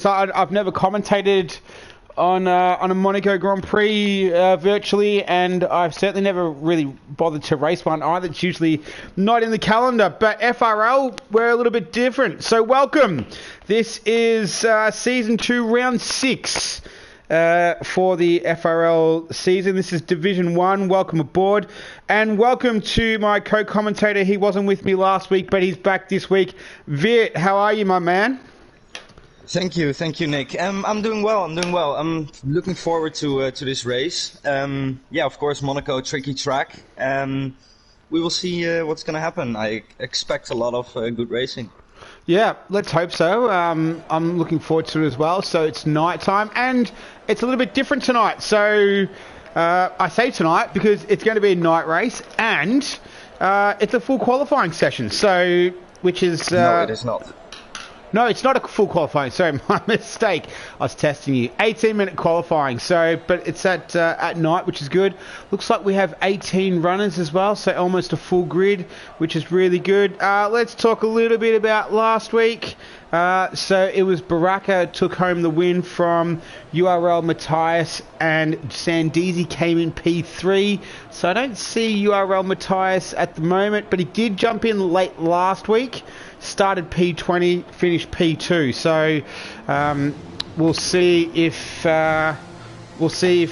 So I've never commentated on a Monaco Grand Prix virtually, and I've certainly never really bothered to race one either. It's usually not in the calendar, but FRL, we're a little bit different. So welcome. This is Season 2, Round 6 for the FRL season. This is Division 1. Welcome aboard. And welcome to my co-commentator. He wasn't with me last week, but he's back this week. Viet, how are you, my man? Thank you, Nick. I'm doing well. I'm looking forward to this race. Yeah, of course, Monaco, tricky track. We will see what's going to happen. I expect a lot of good racing. Yeah, let's hope so. I'm looking forward to it as well. So it's night time, and it's a little bit different tonight. So I say tonight because it's going to be a night race, and it's a full qualifying session. So, which is no, it is not. No, it's not a full qualifying. Sorry, my mistake. I was testing you. 18-minute qualifying. So, but it's at night, which is good. Looks like we have 18 runners as well, so almost a full grid, which is really good. Let's talk a little bit about last week. So it was Baraka took home the win from URL Matthias, and Sandeezy came in P3. So I don't see URL Matthias at the moment, but he did jump in late last week. Started P20, finished P2. So we'll see if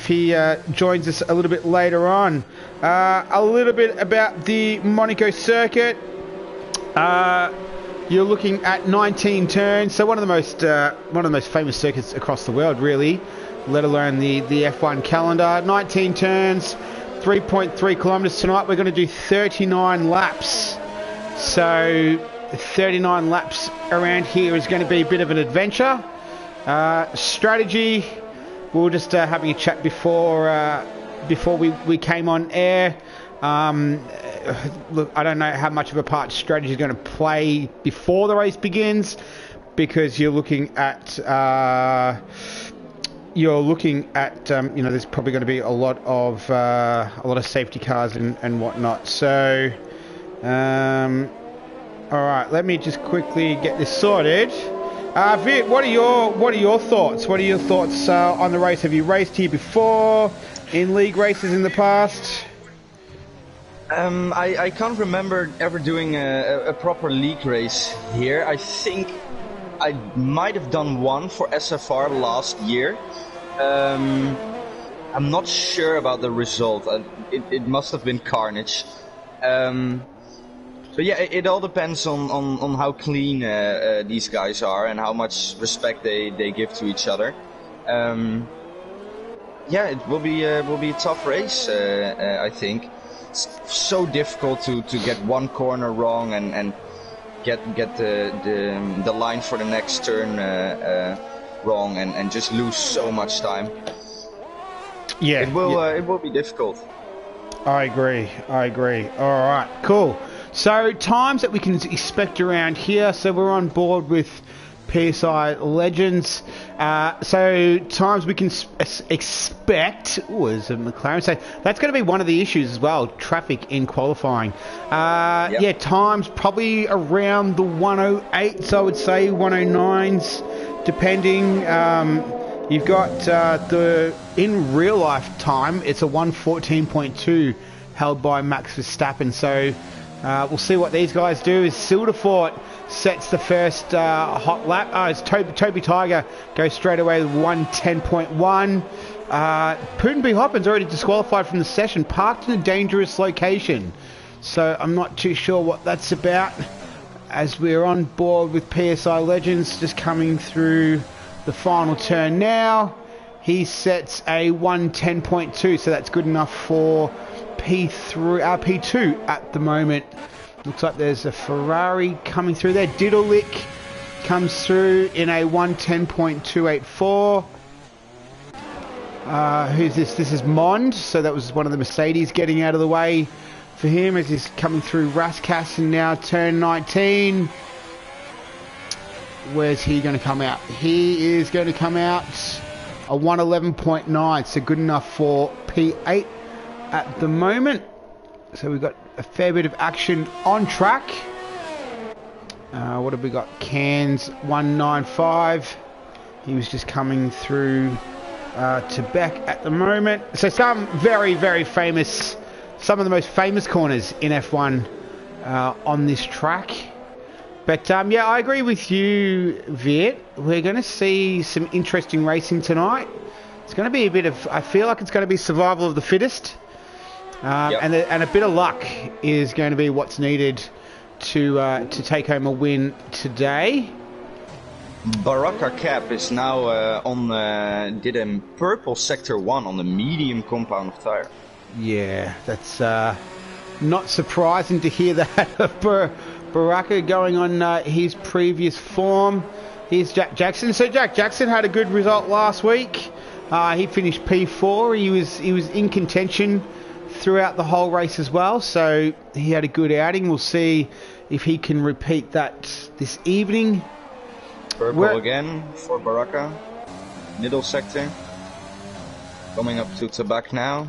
he joins us a little bit later on. A little bit about the Monaco circuit. You're looking at 19 turns, so one of the most famous circuits across the world, really, let alone the F1 calendar. 19 turns, 3.3 kilometers tonight. We're going to do 39 laps. So 39 laps around here is going to be a bit of an adventure. Strategy, we were just having a chat before we came on air. Look, I don't know how much of a part strategy is going to play before the race begins, because you're looking at you know, there's probably going to be a lot of safety cars and whatnot. So all right, let me just quickly get this sorted. Viet, what are your thoughts? What are your thoughts on the race? Have you raced here before, in league races in the past? I can't remember ever doing a proper league race here. I think I might have done one for SFR last year. I'm not sure about the result. It must have been carnage. So yeah, it all depends on how clean these guys are and how much respect they give to each other. Yeah, it will be a tough race, I think. It's so difficult to get one corner wrong and get the line for the next turn wrong and just lose so much time. Yeah, it will be difficult. I agree. All right, cool. So times that we can expect around here. So we're on board with PSI Legends. So times we can expect. Oh, is a McLaren. So that's going to be one of the issues as well. Traffic in qualifying. Yep. Yeah, times probably around the 108s. I would say 109s, depending. You've got the in real life time. It's a 114.2 held by Max Verstappen. So. We'll see what these guys do. Is Silderfort sets the first hot lap. It's Toby Tiger goes straight away with 110.1. Putin B. Hoppin's already disqualified from the session, parked in a dangerous location. So I'm not too sure what that's about, as we're on board with PSI Legends, just coming through the final turn now. He sets a 110.2, so that's good enough for P2 at the moment. Looks like there's a Ferrari coming through there. Diddlelick comes through in a 110.284. Who's this? This is Mond. So that was one of the Mercedes getting out of the way for him as he's coming through Rascassen now, turn 19. Where's he going to come out? He is going to come out a 111.9, so good enough for P8 at the moment. So we've got a fair bit of action on track. What have we got? Cairns 195. He was just coming through to Beck at the moment. So some very, very famous, some of the most famous corners in F1 on this track. But yeah, I agree with you, Viet. We're going to see some interesting racing tonight. It's going to be a bit of, I feel like it's going to be survival of the fittest. And a bit of luck is going to be what's needed to take home a win today. Baraka Cap is now did a purple sector 1 on the medium compound of tire. Yeah, that's not surprising to hear that of Baraka going on his previous form. Here's Jack Jackson. So Jack Jackson had a good result last week. He finished P4. He was in contention throughout the whole race as well. So he had a good outing. We'll see if he can repeat that this evening. Purple again for Baraka. Middle sector. Coming up to Tabak now.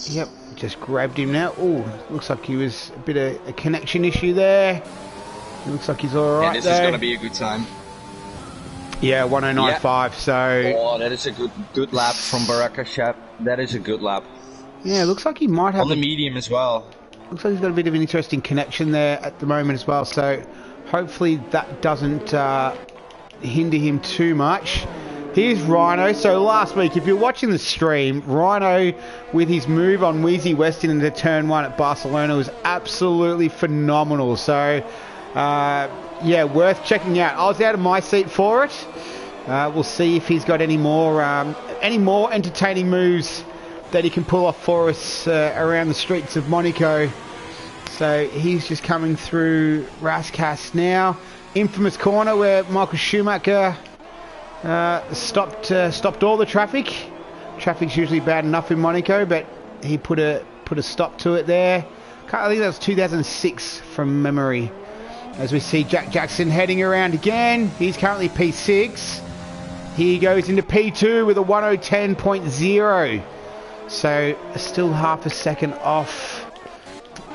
Yep, just grabbed him now. Oh, looks like he was a bit of a connection issue there. It looks like he's all right. This is going to be a good time. Yeah, 109.5. So. Oh, that is a good lap from Baraka Shap. That is a good lap. Yeah, looks like he might have on the medium as well. Looks like he's got a bit of an interesting connection there at the moment as well. So hopefully that doesn't hinder him too much. Here's Rhino. So last week, if you're watching the stream, Rhino with his move on Wheezy Weston into turn 1 at Barcelona was absolutely phenomenal. So yeah, worth checking out. I was out of my seat for it. We'll see if he's got any more entertaining moves that he can pull off for us around the streets of Monaco. So he's just coming through Raskas now. Infamous corner where Michael Schumacher stopped all the traffic. Traffic's usually bad enough in Monaco, but he put a stop to it there. I think that was 2006 from memory. As we see Jack Jackson heading around again. He's currently P6. He goes into P2 with a 1:10.0. So still half a second off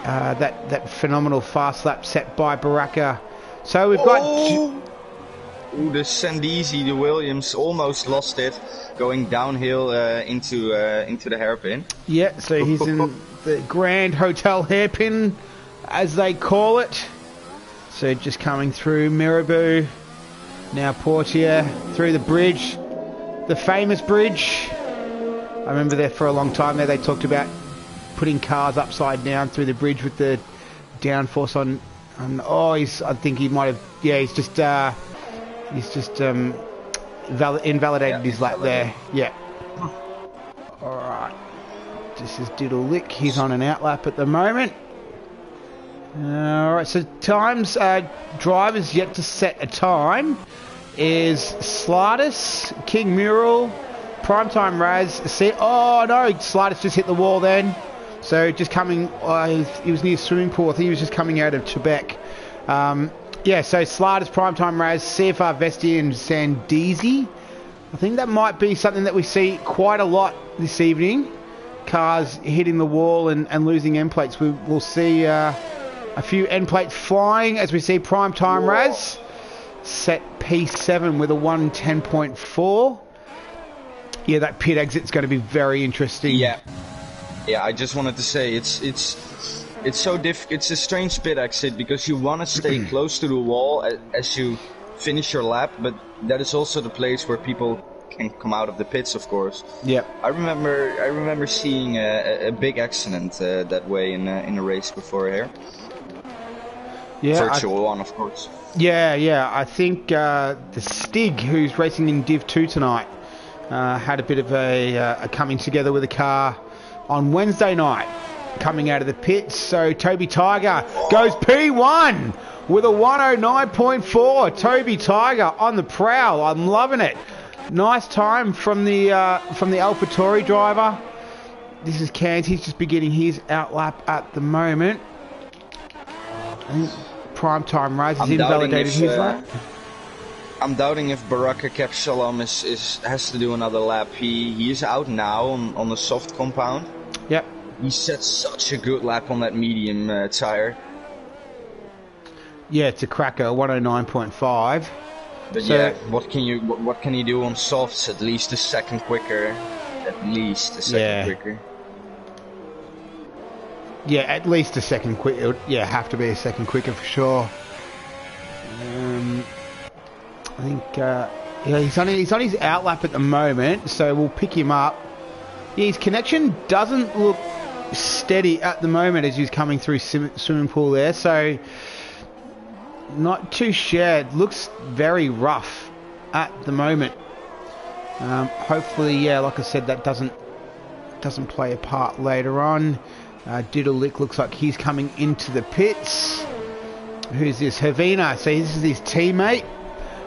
that phenomenal fast lap set by Baraka. So we've got... Ooh, the Sandeezy, the Williams almost lost it, going downhill into the hairpin. Yeah, so he's in the Grand Hotel hairpin, as they call it. So just coming through Mirabeau, now Portier, through the bridge, the famous bridge. I remember there for a long time there they talked about putting cars upside down through the bridge with the downforce on I think he might have, yeah, he's just invalidated his lap there. Yeah. Alright. This is Diddle Lick. He's on an out lap at the moment. Alright, so times, drivers yet to set a time is Slardis, King Mural, Primetime Raz. Oh no, Slardis just hit the wall then. So just coming, he was near swimming pool. I think he was just coming out of Trebek. Yeah, so Slardis, Primetime Raz, CFR Vesti and Sandeezy. I think that might be something that we see quite a lot this evening. Cars hitting the wall and losing end plates. We'll see a few end plates flying as we see Primetime Raz set P7 with a 1:10.4. Yeah, that pit exit's going to be very interesting. Yeah, I just wanted to say it's so it's a strange pit exit because you want to stay close to the wall as you finish your lap, but that is also the place where people can come out of the pits, of course. Yeah. I remember seeing a big accident that way in a race before here. Yeah, virtual one, of course. Yeah. I think the Stig, who's racing in Div 2 tonight, had a bit of a coming together with a car on Wednesday night, coming out of the pits. So Toby Tiger goes P1 with a 1:09.4. Toby Tiger on the prowl. I'm loving it. Nice time from the AlphaTauri driver. This is Cairns. He's just beginning his outlap at the moment. I think Primetime Rise has invalidated his lap. I'm doubting if Baraka Cap Shalom has to do another lap. He is out now on the soft compound. Yep. He set such a good lap on that medium tire. Yeah, it's a cracker, 1:09.5. But So, yeah, what can you do on softs? At least a second quicker. At least a second quicker. Yeah, at least a second quick. It would, yeah, have to be a second quicker for sure. I think yeah, he's on his outlap at the moment, so we'll pick him up. Yeah, his connection doesn't look steady at the moment as he's coming through swimming pool there, so not too shared. Looks very rough at the moment. Hopefully, yeah, like I said, that doesn't play a part later on. Diddleick looks like he's coming into the pits. Who's this? Havina. So this is his teammate.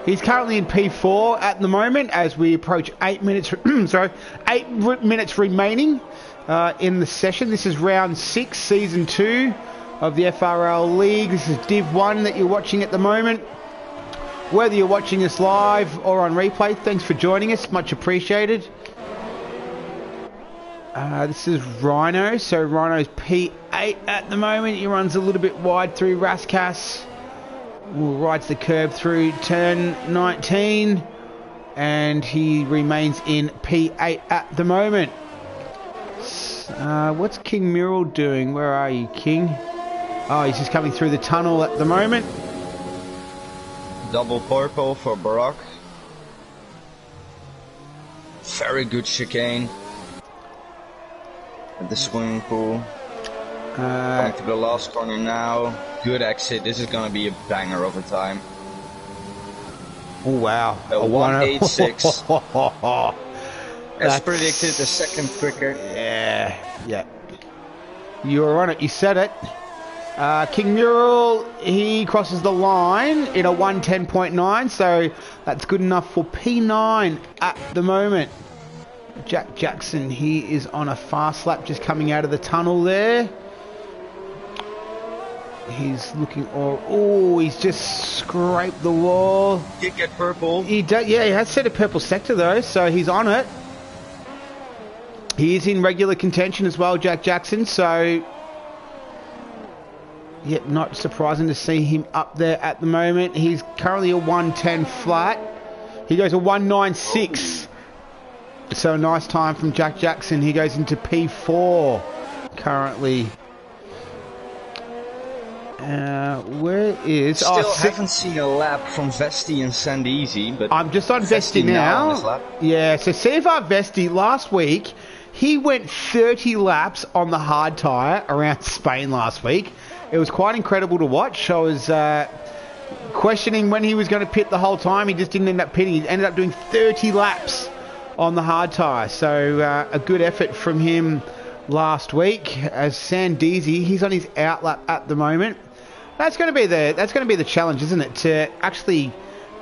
He's currently in P4 at the moment as we approach 8 minutes. Sorry, 8 minutes remaining in the session. This is round 6, season 2 of the FRL League. This is Div 1 that you're watching at the moment. Whether you're watching us live or on replay, thanks for joining us. Much appreciated. This is Rhino. So Rhino's P8 at the moment. He runs a little bit wide through Raskas. Rides the curb through turn 19. And he remains in P8 at the moment. What's King Mural doing? Where are you, King? Oh, he's just coming through the tunnel at the moment. Double purple for Barack. Very good chicane. At the swimming pool. Going to the last corner now. Good exit. This is going to be a banger over time. Oh, wow. A 186. As predicted, the second quicker. Yeah. You were on it. You said it. King Mural, he crosses the line in a 110.9, so that's good enough for P9 at the moment. Jack Jackson, he is on a fast lap just coming out of the tunnel there. He's looking, he's just scraped the wall. Did get purple. He has set a purple sector though, so he's on it. He is in regular contention as well, Jack Jackson, so yep, not surprising to see him up there at the moment. He's currently a 110 flat. He goes a 196. So a nice time from Jack Jackson. He goes into P4 currently. Where is... Still haven't seen a lap from Vesti and Sandeezy, but... I'm just on Vesti now. Yeah, so CFR Vesti last week, he went 30 laps on the hard tyre around Spain last week. It was quite incredible to watch. I was questioning when he was going to pit the whole time. He just didn't end up pitting. He ended up doing 30 laps on the hard tyre. So a good effort from him last week. As Sandeezy, he's on his outlap at the moment. That's going to be the challenge, isn't it? To actually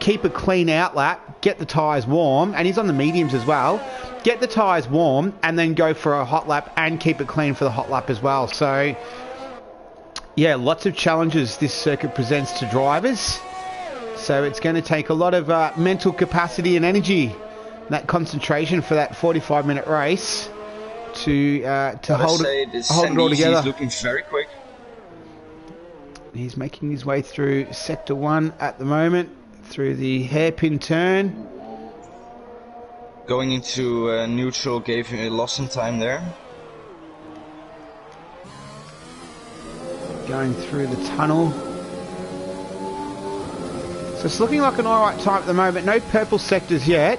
keep a clean outlap, get the tyres warm, and he's on the mediums as well. Get the tyres warm, and then go for a hot lap and keep it clean for the hot lap as well. So, yeah, lots of challenges this circuit presents to drivers. So it's going to take a lot of mental capacity and energy, that concentration for that 45-minute race to hold it all together. He's looking very quick. He's making his way through Sector 1 at the moment, through the hairpin turn. Going into neutral gave him a loss in time there. Going through the tunnel. So it's looking like an alright time at the moment. No purple sectors yet,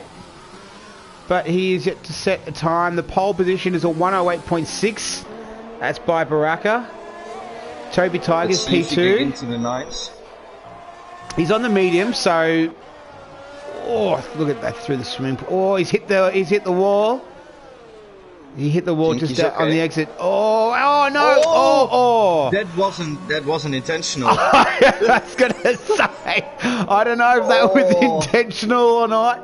but he is yet to set a time. The pole position is a 108.6. That's by Baraka. Toby Tigers P2. Into the nines. He's on the medium, so look at that through the swimming pool. He's hit the wall. He hit the wall just out on the exit. Oh no! That wasn't intentional. I was gonna say, I don't know if that was intentional or not.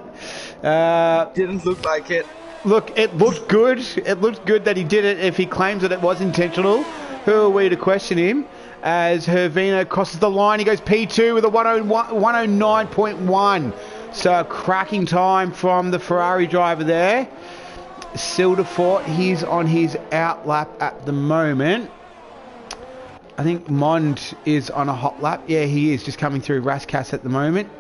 Didn't look like it. Look, it looked good. It looked good that he did it. If he claims that it was intentional, who are we to question him? As Hervino crosses the line, he goes P2 with a 109.1. So a cracking time from the Ferrari driver there. Silderfort, he's on his out lap at the moment. I think Mond is on a hot lap. Yeah, he is just coming through Raskas at the moment.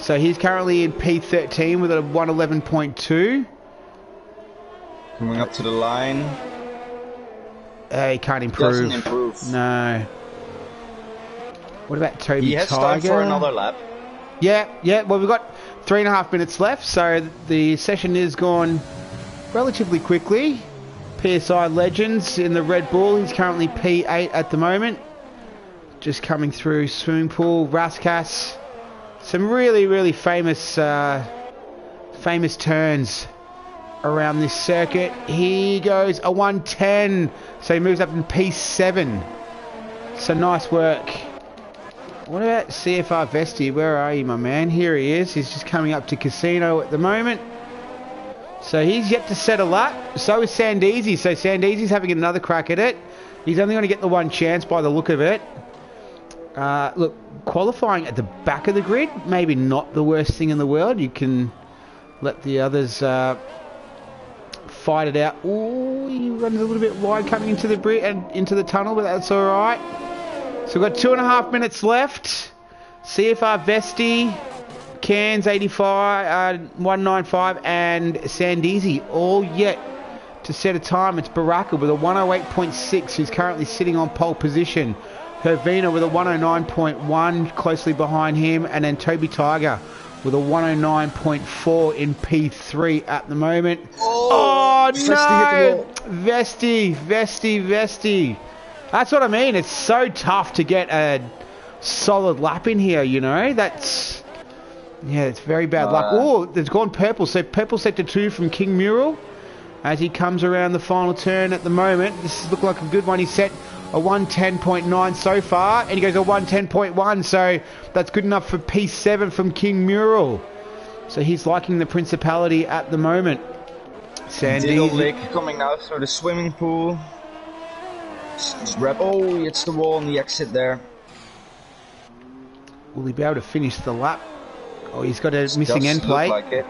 So he's currently in P13 with a 111.2. Coming up to the line. He can't improve. Doesn't improve. No. What about Toby He has Tiger? time for another lap. Yeah. Well, we've got 3.5 minutes left, so the session is gone relatively quickly. PSI Legends in the Red Bull. He's currently P8 at the moment. Just coming through swimming pool. Raskas. Some really famous turns around this circuit. He goes a 110, so he moves up in P7. So nice work. What about CFR Vesti? Where are you, my man? Here he is. He's just coming up to Casino at the moment. So he's yet to settle up. So is Sandeezy. So Sandeezy's having another crack at it. He's only going to get the one chance by the look of it. Look, qualifying at the back of the grid, maybe not the worst thing in the world. You can let the others fight it out. Oh, he runs a little bit wide coming into the tunnel, but that's all right. So we've got 2.5 minutes left. CFR Vesti, Cairns 85, 195, and Sandeezy all yet to set a time. It's Baraka with a 108.6, who's currently sitting on pole position. Hervina with a 109.1 closely behind him, and then Toby Tiger with a 109.4 in P3 at the moment. Oh no! Vesti. That's what I mean. It's so tough to get a solid lap in here, you know. That's... yeah, it's very bad luck. Oh, it's gone purple. So purple sector 2 from King Mural as he comes around the final turn at the moment. This looks like a good one. He set a 110.9 so far, and he goes a 110.1, so that's good enough for P7 from King Mural. So he's liking the Principality at the moment. Sandeezy coming out through the swimming pool. Oh, he hits the wall on the exit there. Will he be able to finish the lap? Oh, he's got a missing end plate. Like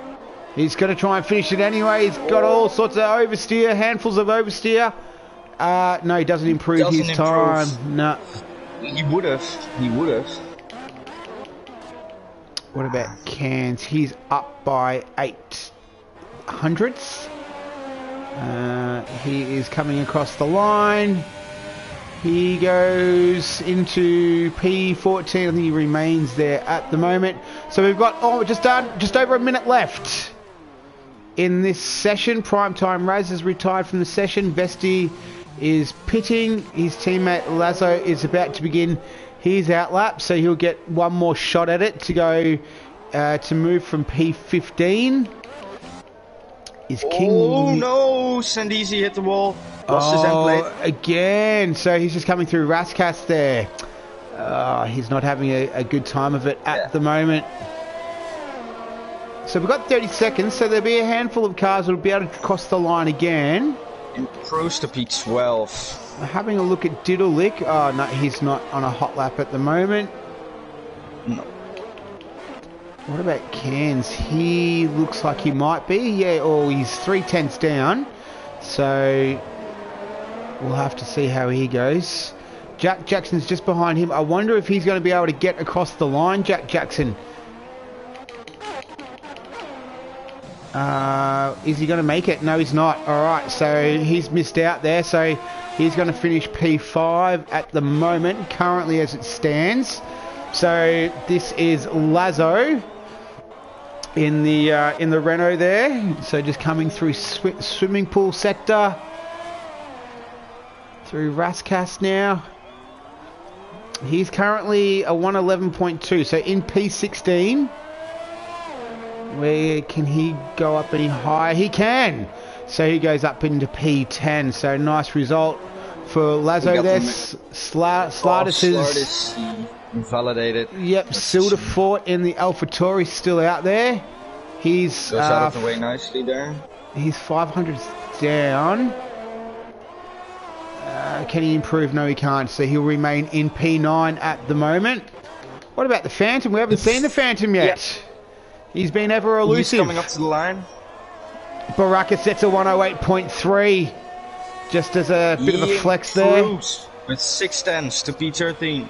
he's going to try and finish it anyway. He's got all sorts of oversteer, handfuls of oversteer. No, he doesn't improve his time. No. He would have. What about Cairns? He's up by 8 hundredths. He is coming across the line. He goes into P14. I think he remains there at the moment. So we've got just over a minute left in this session. Primetime Raz has retired from the session. Vesti is pitting. His teammate Lazo is about to begin his outlap, so he'll get one more shot at it to go to move from P15. Is King... oh no, Sandeezy hit the wall. Lost his end plate again. So he's just coming through Raskas there. He's not having a good time of it at the moment. So we've got 30 seconds, so there'll be a handful of cars that will be able to cross the line again. Improves to P12. Having a look at Diddlelick. Oh, no, he's not on a hot lap at the moment. No. What about Cairns? He looks like he might be. Yeah, he's 3/10 down. So we'll have to see how he goes. Jack Jackson's just behind him. I wonder if he's going to be able to get across the line, Jack Jackson. Is he going to make it? No, he's not. All right, so he's missed out there. So he's going to finish P5 at the moment, currently as it stands. So this is Lazo in the Renault there. So just coming through swimming pool sector, through Raskas now. He's currently a 111.2. So in P16. Where can he go up any higher? He can. So he goes up into P10. So nice result for Lazo there. Slardis is invalidated. Yep, Silderfort in the AlphaTauri still out there. He's goes out of the way nicely there. He's 500 down. Can he improve? No, he can't. So he'll remain in P9 at the moment. What about the Phantom? We haven't seen the Phantom yet. Yeah. He's been ever elusive. He's coming up to the line. Baraka sets a 108.3. Just as a bit of a flex there. With 6 tenths to P13.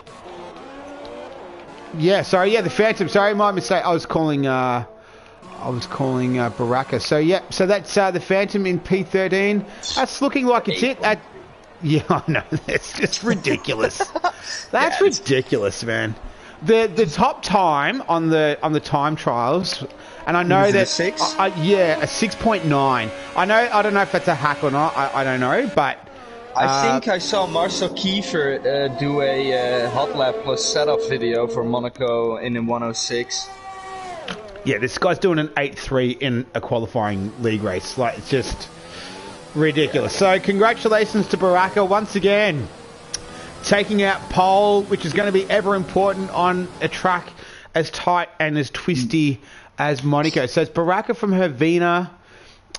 Yeah, sorry, yeah, the Phantom. Sorry, my mistake. I was calling Baraka. So yeah, so that's the Phantom in P13. That's looking like it's it. Yeah, I know. That's just ridiculous. That's ridiculous, man. The top time on the time trials, and I know that a 6. Yeah, a 6.9. I don't know if that's a hack or not. I don't know, but. I think I saw Marcel Kiefer do a hot lap plus setup video for Monaco in a 106. Yeah, this guy's doing an 8.3 in a qualifying league race. Like, it's just ridiculous. So, congratulations to Baraka once again. Taking out pole, which is going to be ever important on a track as tight and as twisty as Monaco. So, it's Baraka from Hervina.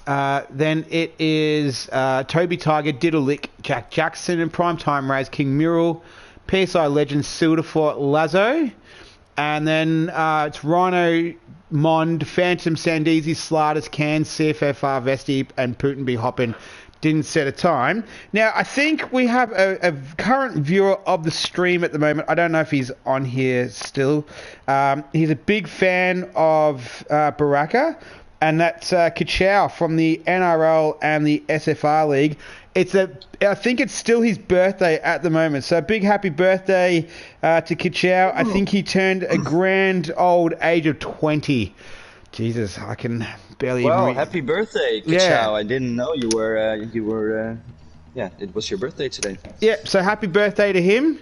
Then it is Toby Tiger, Diddleick, Jack Jackson, and Primetime Rays, King Mural, PSI Legends, Silderfort, Lazo. And then it's Rhino, Mond, Phantom, Sandeezy, Sliders, Can, CFFR, Vesti, and Putin be hopping. Didn't set a time. Now, I think we have a current viewer of the stream at the moment. I don't know if he's on here still. He's a big fan of Baraka. And that's Kachow from the NRL and the SFR League. I think it's still his birthday at the moment. So big happy birthday to Kachow. I think he turned a grand old age of 20. Jesus, I can barely. Well, happy birthday, Kachow. Yeah. I didn't know you were. Yeah, it was your birthday today. Yeah. So happy birthday to him.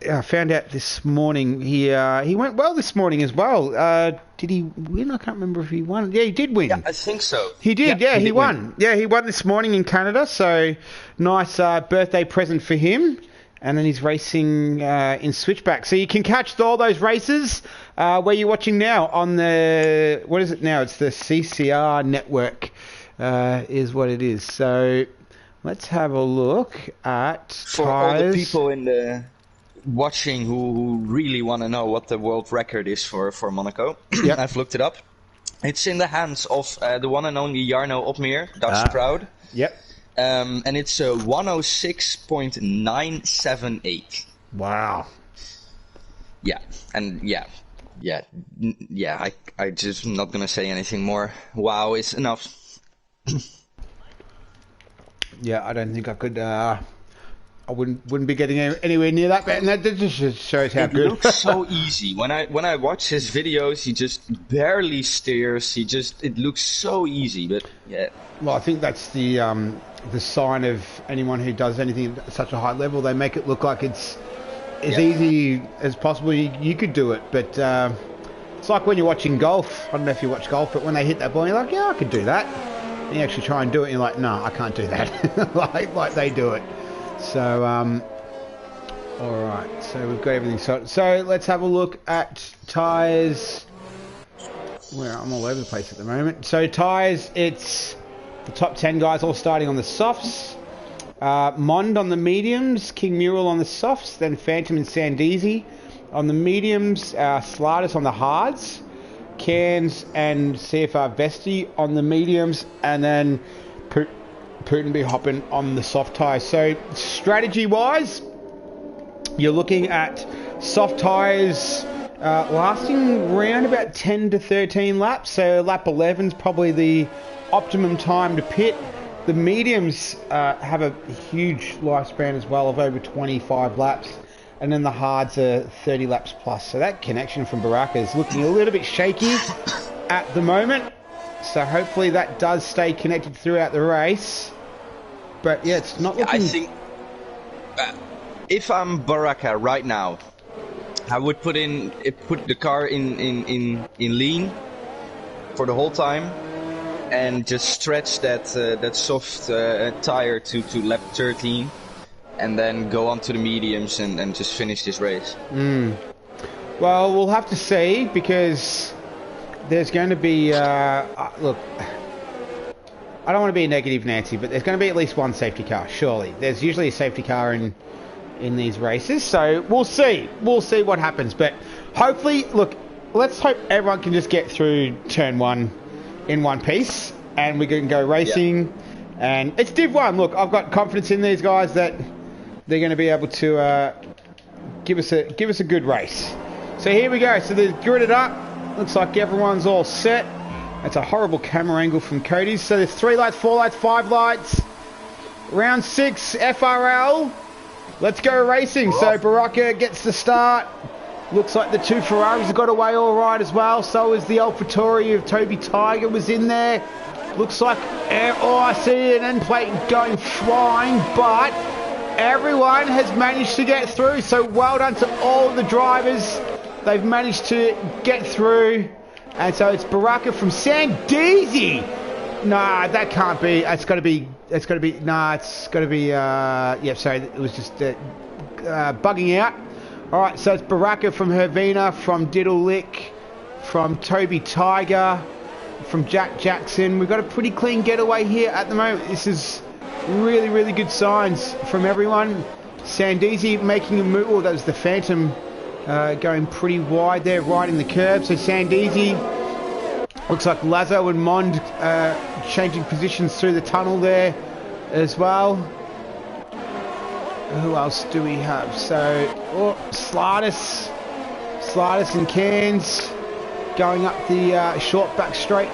I found out this morning he went well this morning as well. Did he win? I can't remember if he won. Yeah, he did win. Yeah, I think so. He did. Yeah, he won. Win. Yeah, he won this morning in Canada. So nice birthday present for him. And then he's racing in Switchback. So you can catch all those races where you're watching now on the, what is it now? It's the CCR Network is what it is. So let's have a look at for all the people in the watching who really want to know what the world record is for Monaco. Yep. I've looked it up. It's in the hands of the one and only Jarno Opmeer, Dutch proud. Yep. And it's 106.978. Wow. Yeah, and yeah. I just not gonna say anything more. Wow is enough. Yeah, I don't think I could. I wouldn't be getting anywhere near that, and that just shows how good. It looks so easy. When I watch his videos, he just barely steers. It looks so easy, but yeah. Well, I think that's the sign of anyone who does anything at such a high level. They make it look like it's as easy as possible. You could do it, but it's like when you're watching golf. I don't know if you watch golf, but when they hit that ball, you're like, yeah, I could do that. And you actually try and do it, and you're like, no, I can't do that. like they do it. So, all right. So we've got everything sorted. So let's have a look at tyres. Where I'm all over the place at the moment. So tyres, it's the top 10 guys all starting on the softs. Mond on the mediums, King Mural on the softs, then Phantom and Sandeezy on the mediums, Sliders on the hards, Cans and CFR Vesti on the mediums, and then Putin be hopping on the soft tyres. So strategy wise, you're looking at soft tyres lasting around about 10 to 13 laps. So lap 11 is probably the optimum time to pit. The mediums have a huge lifespan as well of over 25 laps, and then the hards are 30 laps plus. So that connection from Baraka is looking a little bit shaky at the moment. So hopefully that does stay connected throughout the race. But yeah, it's not looking... I think if I'm Baraka right now, I would put the car in lean for the whole time and just stretch that soft tire to lap 13 and then go on to the mediums and just finish this race. Well, we'll have to see, because there's going to be... look, I don't want to be a negative Nancy, but there's going to be at least one safety car, surely. There's usually a safety car in these races, so we'll see. We'll see what happens, but hopefully, look, let's hope everyone can just get through turn one in one piece, and we can go racing. Yeah. And it's Div 1. Look, I've got confidence in these guys that they're going to be able to give us a good race. So here we go. So they're gridded up. Looks like everyone's all set. That's a horrible camera angle from Cody's. So there's 3 lights, 4 lights, 5 lights. Round 6, FRL. Let's go racing. So Baraka gets the start. Looks like the 2 Ferraris have got away all right as well. So is the AlphaTauri of Toby Tiger was in there. Looks like, oh, I see an end plate going flying, but everyone has managed to get through. So well done to all the drivers. They've managed to get through. And so it's Baraka from Sandeezy. Nah, that can't be. It's got to be. Nah, it's got to be. Yeah, sorry, it was just bugging out. All right, so it's Baraka from Hervina, from Diddle Lick, from Toby Tiger, from Jack Jackson. We've got a pretty clean getaway here at the moment. This is really, really good signs from everyone. Sandeezy making a move. Oh, that was the Phantom going pretty wide there, right in the curb. So Sandeezy, looks like Lazo and Mond changing positions through the tunnel there as well. Who else do we have? So, Slardis and Cairns going up the short back straight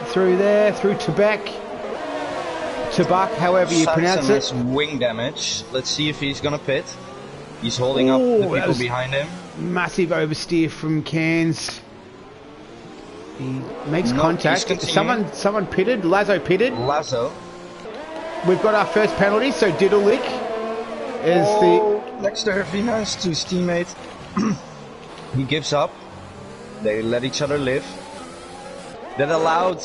through there, through Tebek, however you pronounce it. Wing damage. Let's see if he's gonna pit. He's holding up the people behind him. Massive oversteer from Cairns. He makes contact. Someone pitted. Lazo pitted. Lazo. We've got our first penalty. So Diddleick is next to Hervina to his teammate. He gives up. They let each other live. That allowed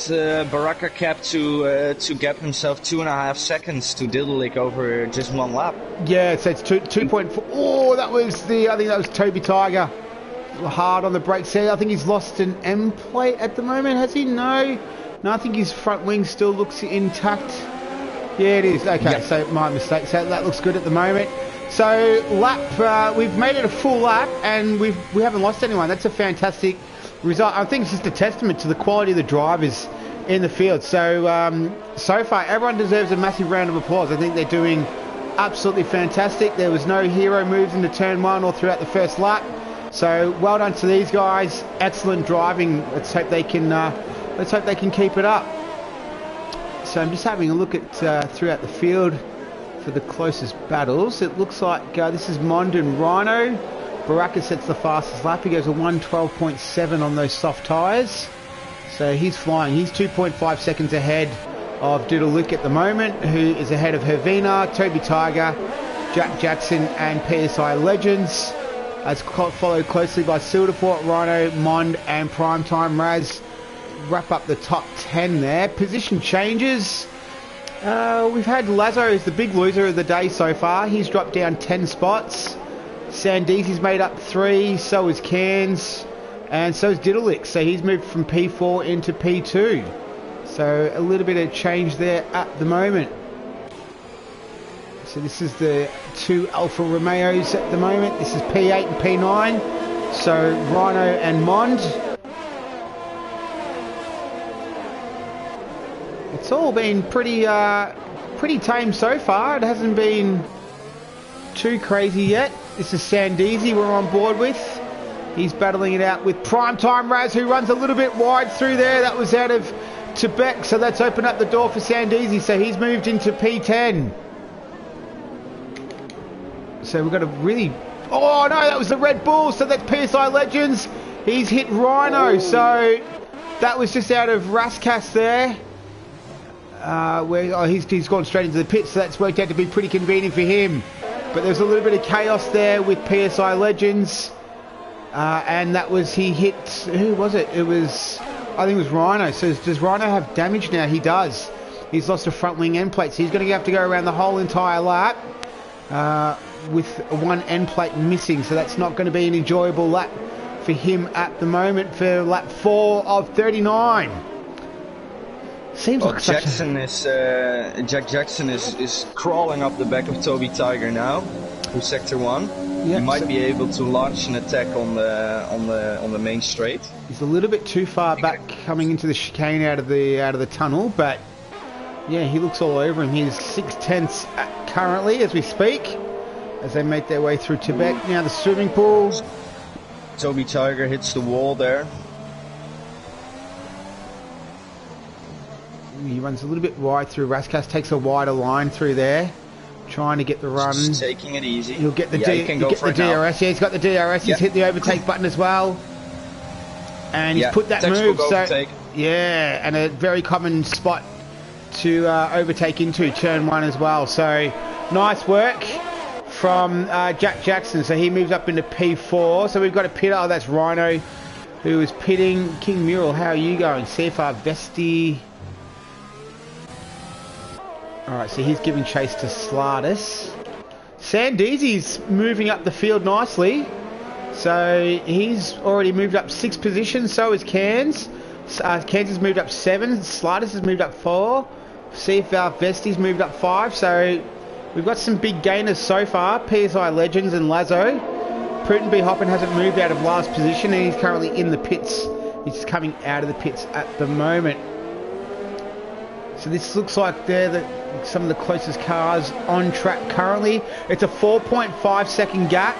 Baraka Cap to gap himself 2.5 seconds to Diddleick over just 1 lap. Yeah, so it's 2.4. Oh, that was I think that was Toby Tiger. Hard on the brakes there. I think he's lost an M plate at the moment, has he? No, I think his front wing still looks intact. Yeah, it is. Okay, yep. So my mistake. So that looks good at the moment. So lap, we've made it a full lap, and we haven't lost anyone. That's a fantastic result. I think it's just a testament to the quality of the drivers in the field. So so far, everyone deserves a massive round of applause. I think they're doing absolutely fantastic. There was no hero moves into turn 1 or throughout the first lap. So well done to these guys. Excellent driving. Let's hope they can keep it up. So I'm just having a look at throughout the field for the closest battles. It looks like this is Mond and Rhino. Baraka sets the fastest lap. He goes a 1:12.7 on those soft tyres. So he's flying. He's 2.5 seconds ahead of Diddleick at the moment, who is ahead of Hervina, Toby Tiger, Jack Jackson and PSI Legends. As followed closely by Silderport, Rhino, Mond and Primetime Raz. Wrap up the top 10 there. Position changes. We've had Lazo as the big loser of the day so far. He's dropped down 10 spots. Sandeezy's made up 3, so is Cairns, and so is Diddleick. So he's moved from P4 into P2. So a little bit of change there at the moment. So this is the 2 Alfa Romeos at the moment. This is P8 and P9. So Rhino and Mond. It's all been pretty tame so far. It hasn't been too crazy yet. This is Sandeezy we're on board with. He's battling it out with Primetime Raz, who runs a little bit wide through there. That was out of Tebek, so that's opened up the door for Sandeezy. So he's moved into P10. So we've got a really... Oh no, that was the Red Bull. So that's PSI Legends. He's hit Rhino. So that was just out of Raskas there. He's gone straight into the pit, so that's worked out to be pretty convenient for him. But there's a little bit of chaos there with PSI Legends. And that was, he hit, who was it? It was, I think it was Rhino. So does Rhino have damage now? He does. He's lost a front wing end plate. So he's going to have to go around the whole entire lap with one end plate missing. So that's not going to be an enjoyable lap for him at the moment for lap 4 of 39. Seems like Jack Jackson is crawling up the back of Toby Tiger now through sector 1. Yep, he might be able to launch an attack on the main straight. He's a little bit too far back coming into the chicane out of the tunnel, but yeah, he looks all over him. He's 6/10 currently as we speak. as they make their way through Tibet. Now the swimming pool. Toby Tiger hits the wall there. He runs a little bit wide through. Raskas takes a wider line through there, trying to get the run. Just taking it easy. He'll get the, he can go get for the it now. DRS. Yeah, he's got the DRS. He's hit the overtake button as well. And he's put that move. So, yeah, and a very common spot to overtake into, turn 1 as well. So nice work from Jack Jackson. So he moves up into P4. So we've got a pitter. Oh, that's Rhino, who is pitting. King Mural, how are you going? CFR Vesti. Alright, so he's giving chase to Slardis. Sandeezy's moving up the field nicely. So he's already moved up 6 positions. So is Cairns. Cairns has moved up 7. Slardis has moved up 4. CFR Vesti's moved up 5. So we've got some big gainers so far. PSI Legends and Lazo. Putin B. Hoppen hasn't moved out of last position, and he's currently in the pits. He's coming out of the pits at the moment. So this looks like they're some of the closest cars on track currently. It's a 4.5 second gap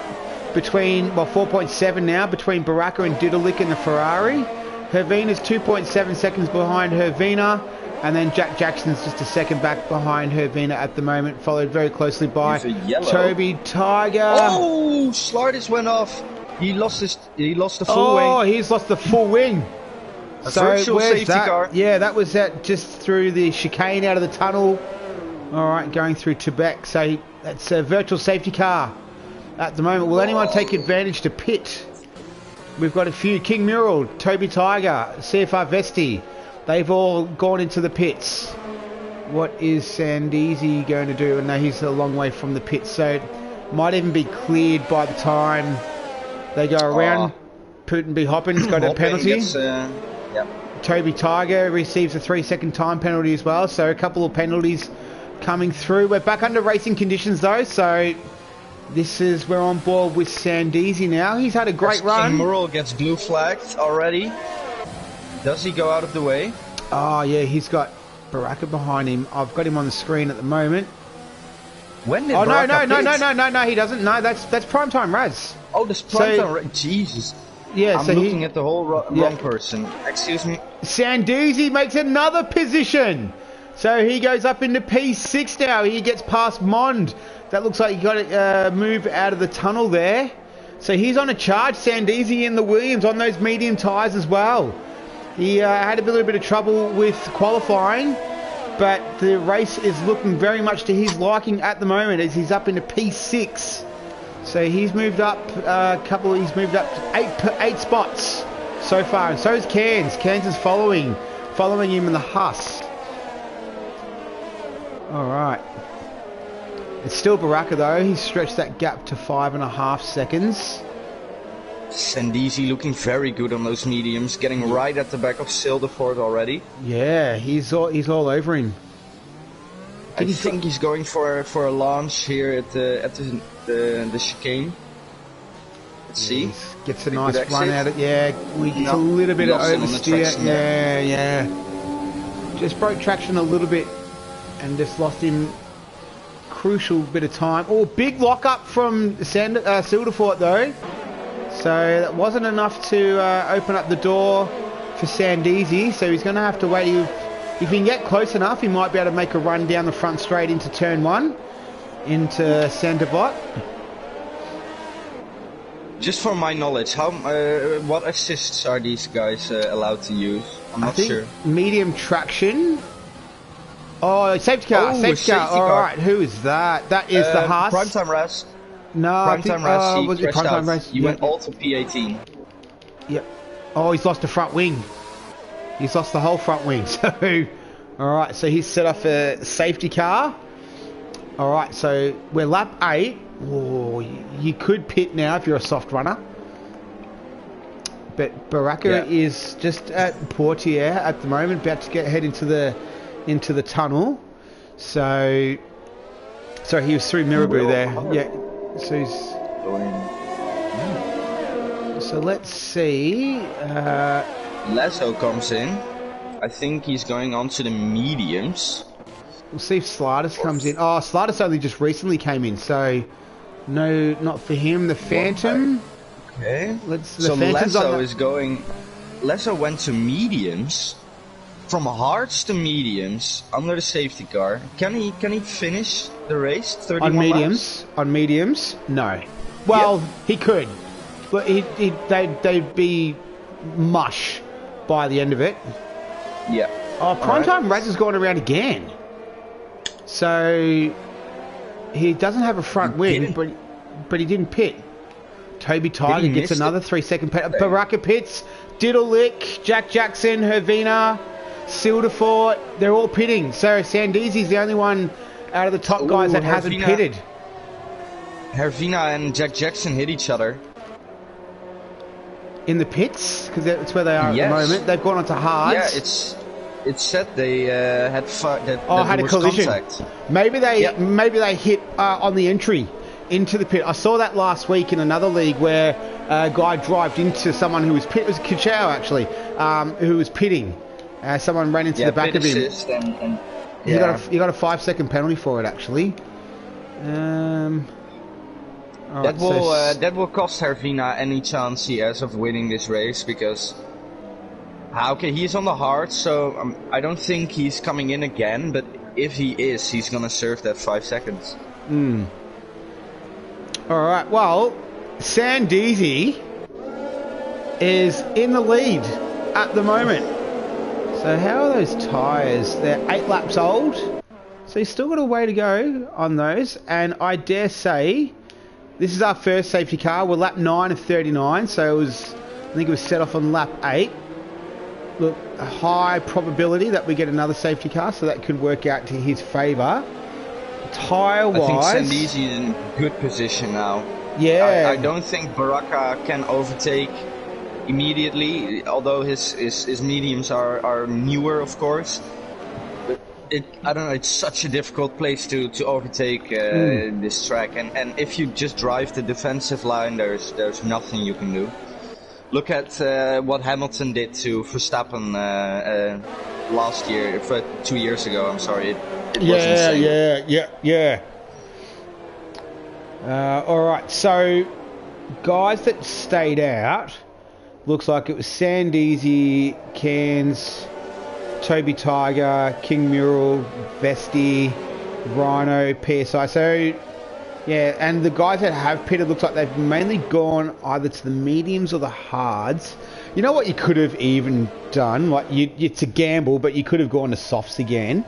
between, well, 4.7 now, between Baraka and Dudalik in the Ferrari. Hervina's 2.7 seconds behind Hervina, and then Jack Jackson's just a second back behind Hervina at the moment, followed very closely by Toby Tiger. Oh, Slardis went off. He lost the full wing. Oh, he's lost the full wing. So where's that? Car. Yeah, that was just through the chicane out of the tunnel. All right, going through Tibet. So that's a virtual safety car at the moment. Will anyone take advantage to pit? We've got a few. King Mural, Toby Tiger, CFR Vesti. They've all gone into the pits. What is Sandeezy going to do? No, he's a long way from the pits, so it might even be cleared by the time they go around. Putin B. Hoppen's got a penalty. Toby Tiger receives a 3-second time penalty as well, so a couple of penalties coming through. We're back under racing conditions though, so we're on board with Sandeezy now. He's had a great run. King Mural gets blue flagged already. Does he go out of the way? Oh yeah, he's got Baraka behind him. I've got him on the screen at the moment. When did Baraka no, he doesn't. No, that's Primetime Raz. Oh, this Primetime Raz. Jesus. Yeah, I'm looking at the whole wrong person. Excuse me. Sandeezy makes another position. So he goes up into P6 now. He gets past Mond. That looks like he got to move out of the tunnel there. So he's on a charge. Sandeezy in the Williams on those medium tyres as well. He had a little bit of trouble with qualifying, but the race is looking very much to his liking at the moment as he's up into P6. So he's moved up he's moved up 8 spots so far, and so is Cairns. Cairns is following him in the Huss. All right. It's still Baraka though. He's stretched that gap to 5.5 seconds. Sandeezy looking very good on those mediums, getting right at the back of Sildefort already. Yeah, he's all over him. I think he's going for a launch here at the chicane. Let's see. Gets a nice run out of it. Yeah, it's a little bit of oversteer. Yeah. Just broke traction a little bit and just lost him crucial bit of time. Oh, big lock up from Sildefort though. So that wasn't enough to open up the door for Sandeezy. So he's going to have to wait. If he can get close enough, he might be able to make a run down the front straight into turn 1, into Sandebot. Just for my knowledge, what assists are these guys allowed to use? I'm not sure. Medium traction. Oh, safety car. Safety car. All right, who is that? That is the Haas. Primetime Race. No, Primetime Race. was it Primetime Race? You went all to P18. Yep. Oh, he's lost the front wing. He's lost the whole front wing. So, all right. So he's set off a safety car. All right. So we're lap 8. Oh, you could pit now if you're a soft runner. But Baraka is just at Portier at the moment, about to head into the tunnel. So he was through Miraboo there. Yeah. So he's. So let's see. Lasso comes in. I think he's going on to the mediums. We'll see if Slardis comes in. Oh, Slardis only just recently came in, so No, not for him. The Phantom. Okay. So Lesso is going. Lesso went to mediums, from hards to mediums under the safety car. Can he finish the race? 31 on mediums? laps? On mediums? No. Well, he could, but they'd be mush by the end of it. Yeah. Oh, Primetime Raz has gone around again. So he doesn't have a front wing, but he didn't pit. Toby Tiger gets another 3-second pit. Baraka pits. Diddle Lick, Jack Jackson, Hervina, Silderfort, they're all pitting. So Sandeezy's the only one out of the top guys that hasn't pitted. Hervina and Jack Jackson hit each other. In the pits? Because that's where they are at the moment. They've gone onto hards. Yeah, it's said they had had a collision. Contact. Maybe they hit on the entry into the pit. I saw that last week in another league where a guy drived into someone who was pit. It was Kachao actually, who was pitting. Someone ran into the back of him. You got a 5-second penalty for it actually. That will cost Hervina any chance he has of winning this race, because he's on the hard, so I don't think he's coming in again, but if he is, he's gonna serve that 5 seconds. Alright, well, Sandeezy is in the lead at the moment. So how are those tyres? They're 8 laps old, so he's still got a way to go on those, and I dare say this is our first safety car. We're lap 9 of 39, so I think it was set off on lap 8. Look, a high probability that we get another safety car, so that could work out to his favour. Tyre-wise, I think Sandeezy is in good position now. Yeah. I don't think Baraka can overtake immediately, although his mediums are newer, of course. But I don't know, it's such a difficult place to overtake this track, and if you just drive the defensive line, there's nothing you can do. Look at what Hamilton did to Verstappen last year, 2 years ago. I'm sorry, it was insane. Yeah. All right, so guys that stayed out, looks like it was Sandeezy, Cairns, Toby Tiger, King Mural, Vesti, Rhino, PSI. So yeah, and the guys that have pitted, looks like they've mainly gone either to the mediums or the hards. You know what you could have even done? Like it's a gamble, but you could have gone to softs again.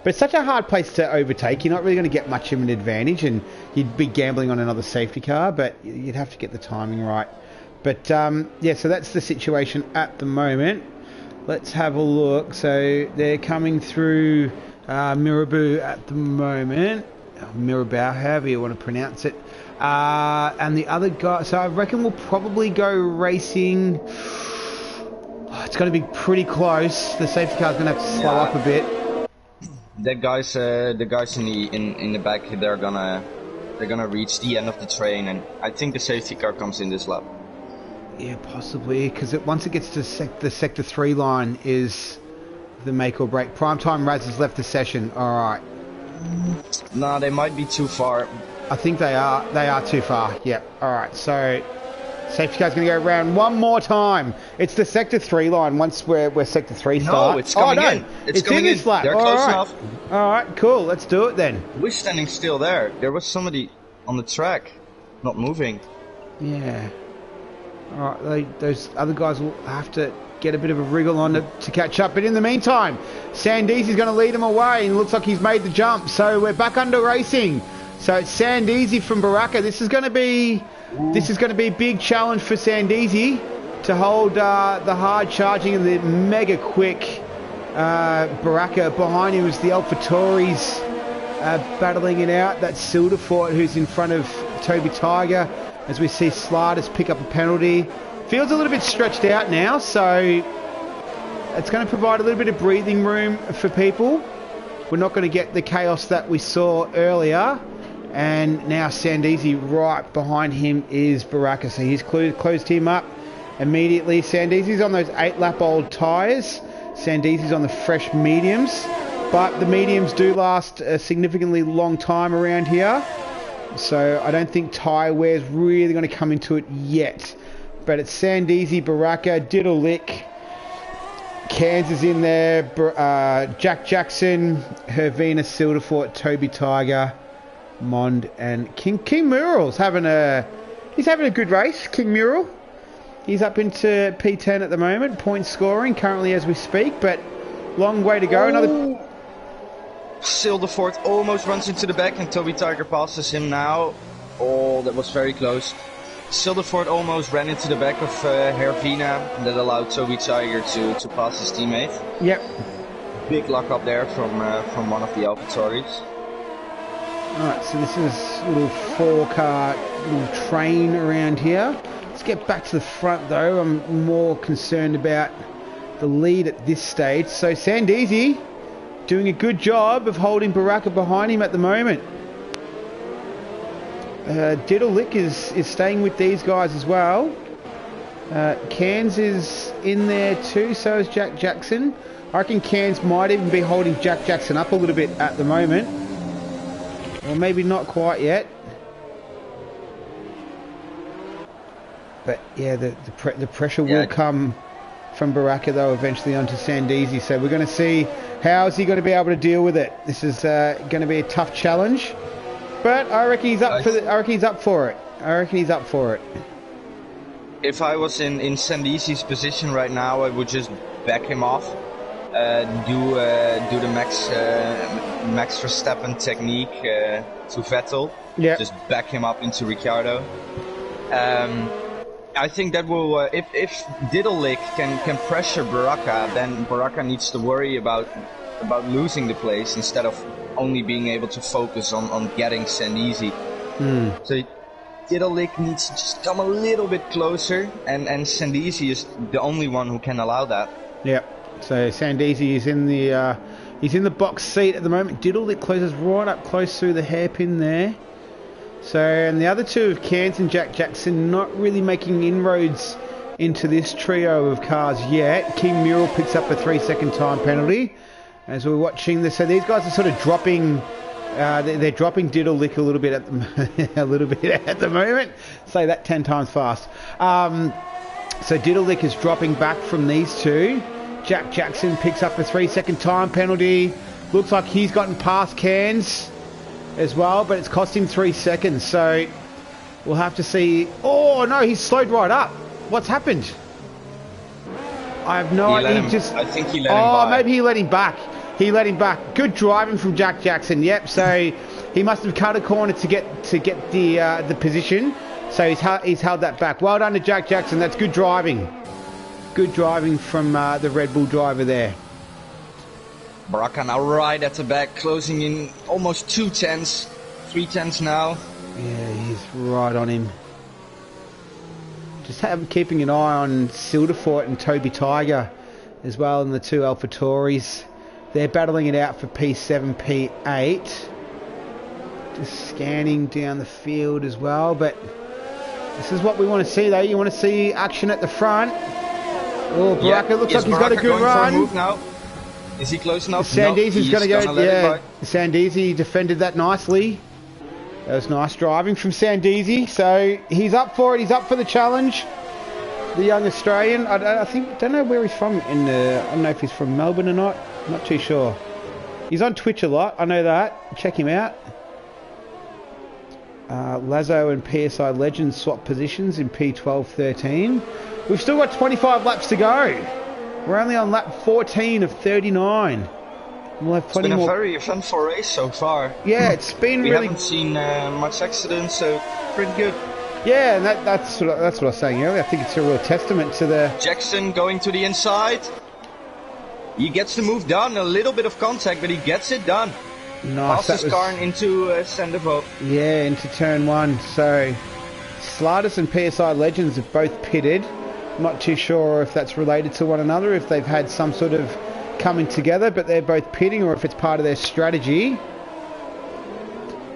But it's such a hard place to overtake. You're not really going to get much of an advantage, and you'd be gambling on another safety car, but you'd have to get the timing right. But yeah, so that's the situation at the moment. Let's have a look. So they're coming through Miraboo at the moment. Mirabao, however you want to pronounce it. And the other guy, so I reckon we'll probably go racing. Oh, it's going to be pretty close. The safety car's going to have to slow up a bit. The guys in the back, they're gonna reach the end of the train, and I think the safety car comes in this lap. Yeah, possibly, because once it gets to the sector 3 line is the make or break. Primetime Raz has left the session. All right. Nah, they might be too far. I think they are. They are too far. Yep. All right. So safety car's going to go around one more time. It's the sector 3 line. Once we're sector 3 starts. No, it's coming in. It's coming in this lap. They're close enough. All right. Cool. Let's do it then. We're standing still there. There was somebody on the track, not moving. Yeah. All right. Those other guys will have to get a bit of a wriggle on to catch up. But in the meantime, Sandeezy's going to lead him away, and it looks like he's made the jump. So we're back under racing. So it's Sandeezy from Baraka. This is going to be a big challenge for Sandeezy to hold the hard charging and the mega quick Baraka. Behind him is the AlphaTauris battling it out. That's Silderfort, who's in front of Toby Tiger, as we see Sliders pick up a penalty. Field's a little bit stretched out now, so it's going to provide a little bit of breathing room for people. We're not going to get the chaos that we saw earlier. And now Sandeezy, right behind him is Baraka. So he's closed him up immediately. Sandeezy's on those 8-lap-old tyres. Sandeezy's on the fresh mediums. But the mediums do last a significantly long time around here. So I don't think tyre wear's really going to come into it yet. But it's Sandeezy, Baraka, Diddle Lick, Kansas in there, Jack Jackson, Hervina, Silderfort, Toby Tiger, Mond, and King Mural's having a good race. King Mural, he's up into P10 at the moment, point scoring currently as we speak, but long way to go. Another Silderfort almost runs into the back, and Toby Tiger passes him now. Oh, that was very close. Silderfort almost ran into the back of Hervina, and that allowed Toby Tiger to pass his teammate. Yep. Big luck up there from one of the AlphaTauris. Alright, so this is a little 4-car little train around here. Let's get back to the front though. I'm more concerned about the lead at this stage. So Sandeezy doing a good job of holding Baraka behind him at the moment. Diddle Lick is staying with these guys as well. Cairns is in there too, so is Jack Jackson. I reckon Cairns might even be holding Jack Jackson up a little bit at the moment. Or maybe not quite yet. But yeah, the pressure will come from Baraka though eventually onto Sandeezy. So we're going to see how is he going to be able to deal with it. This is going to be a tough challenge. But I reckon he's up for it. I reckon he's up for it. If I was in Sandeezy's position right now, I would just back him off. Do the Max Verstappen technique to Vettel. Yeah. Just back him up into Ricciardo. I think that will if Diddle Lick can pressure Baraka, then Baraka needs to worry about losing the place instead of only being able to focus on getting Sandeezy. So Diddle Lick needs to just come a little bit closer, and Sandeezy is the only one who can allow that. Yeah. So Sandeezy is in the box seat at the moment. Diddle Lick closes right up close through the hairpin there. So, and the other two of Cairns and Jack Jackson not really making inroads into this trio of cars yet. King Mural picks up a 3-second time penalty as we're watching this. So these guys are sort of dropping. They're dropping Diddle Lick a little bit at the moment. Say that 10 times fast. So Diddle Lick is dropping back from these two. Jack Jackson picks up a 3-second time penalty. Looks like he's gotten past Cairns as well, but it's cost him 3 seconds. So we'll have to see. Oh no, he's slowed right up. What's happened? I have no idea. I think he let him by. Oh, maybe he let him back. He let him back. Good driving from Jack Jackson. Yep. So he must have cut a corner to get the position. So he's held that back. Well done to Jack Jackson. That's good driving. Good driving from the Red Bull driver there. Baraka now right at the back, closing in almost 2 tenths, 3 tenths now. Yeah, he's right on him. Just keeping an eye on Silderfort and Toby Tiger as well, and the two AlphaTauris. They're battling it out for P7, P8. Just scanning down the field as well, but this is what we want to see though. You want to see action at the front. Oh, Baraka looks like he's got a good run. For a move now? Is he close enough? Sandeezy's going to go. Yeah, Sandeezy defended that nicely. That was nice driving from Sandeezy. So he's up for it. He's up for the challenge. The young Australian. Don't know where he's from. I don't know if he's from Melbourne or not. I'm not too sure. He's on Twitch a lot. I know that. Check him out. Lazo and PSI Legends swap positions in P12-13. We've still got 25 laps to go. We're only on lap 14 of 39. We'll have plenty more. It's been a very eventful race so far. Yeah, it's been we really. We haven't seen much accidents, so pretty good. Yeah, and that's what I was saying earlier. I think it's a real testament to the. Jackson going to the inside. He gets the move done. A little bit of contact, but he gets it done. Nice. Passes Karn into Sandervoort. Yeah, into turn 1. So, Slatus and PSI Legends have both pitted. Not too sure if that's related to one another, if they've had some sort of coming together, but they're both pitting, or if it's part of their strategy.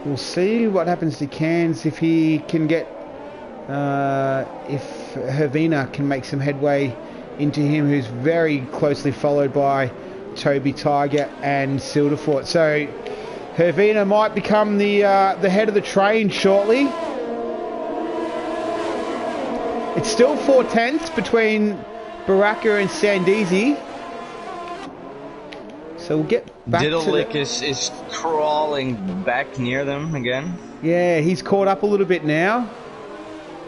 We'll see what happens to Cairns if he can get, if Hervina can make some headway into him, who's very closely followed by Toby Tiger and Silderfort. So Hervina might become the head of the train shortly. It's still 4/10 between Baraka and Sandeezy. So we'll get back Diddlelick is crawling back near them again. Yeah, he's caught up a little bit now.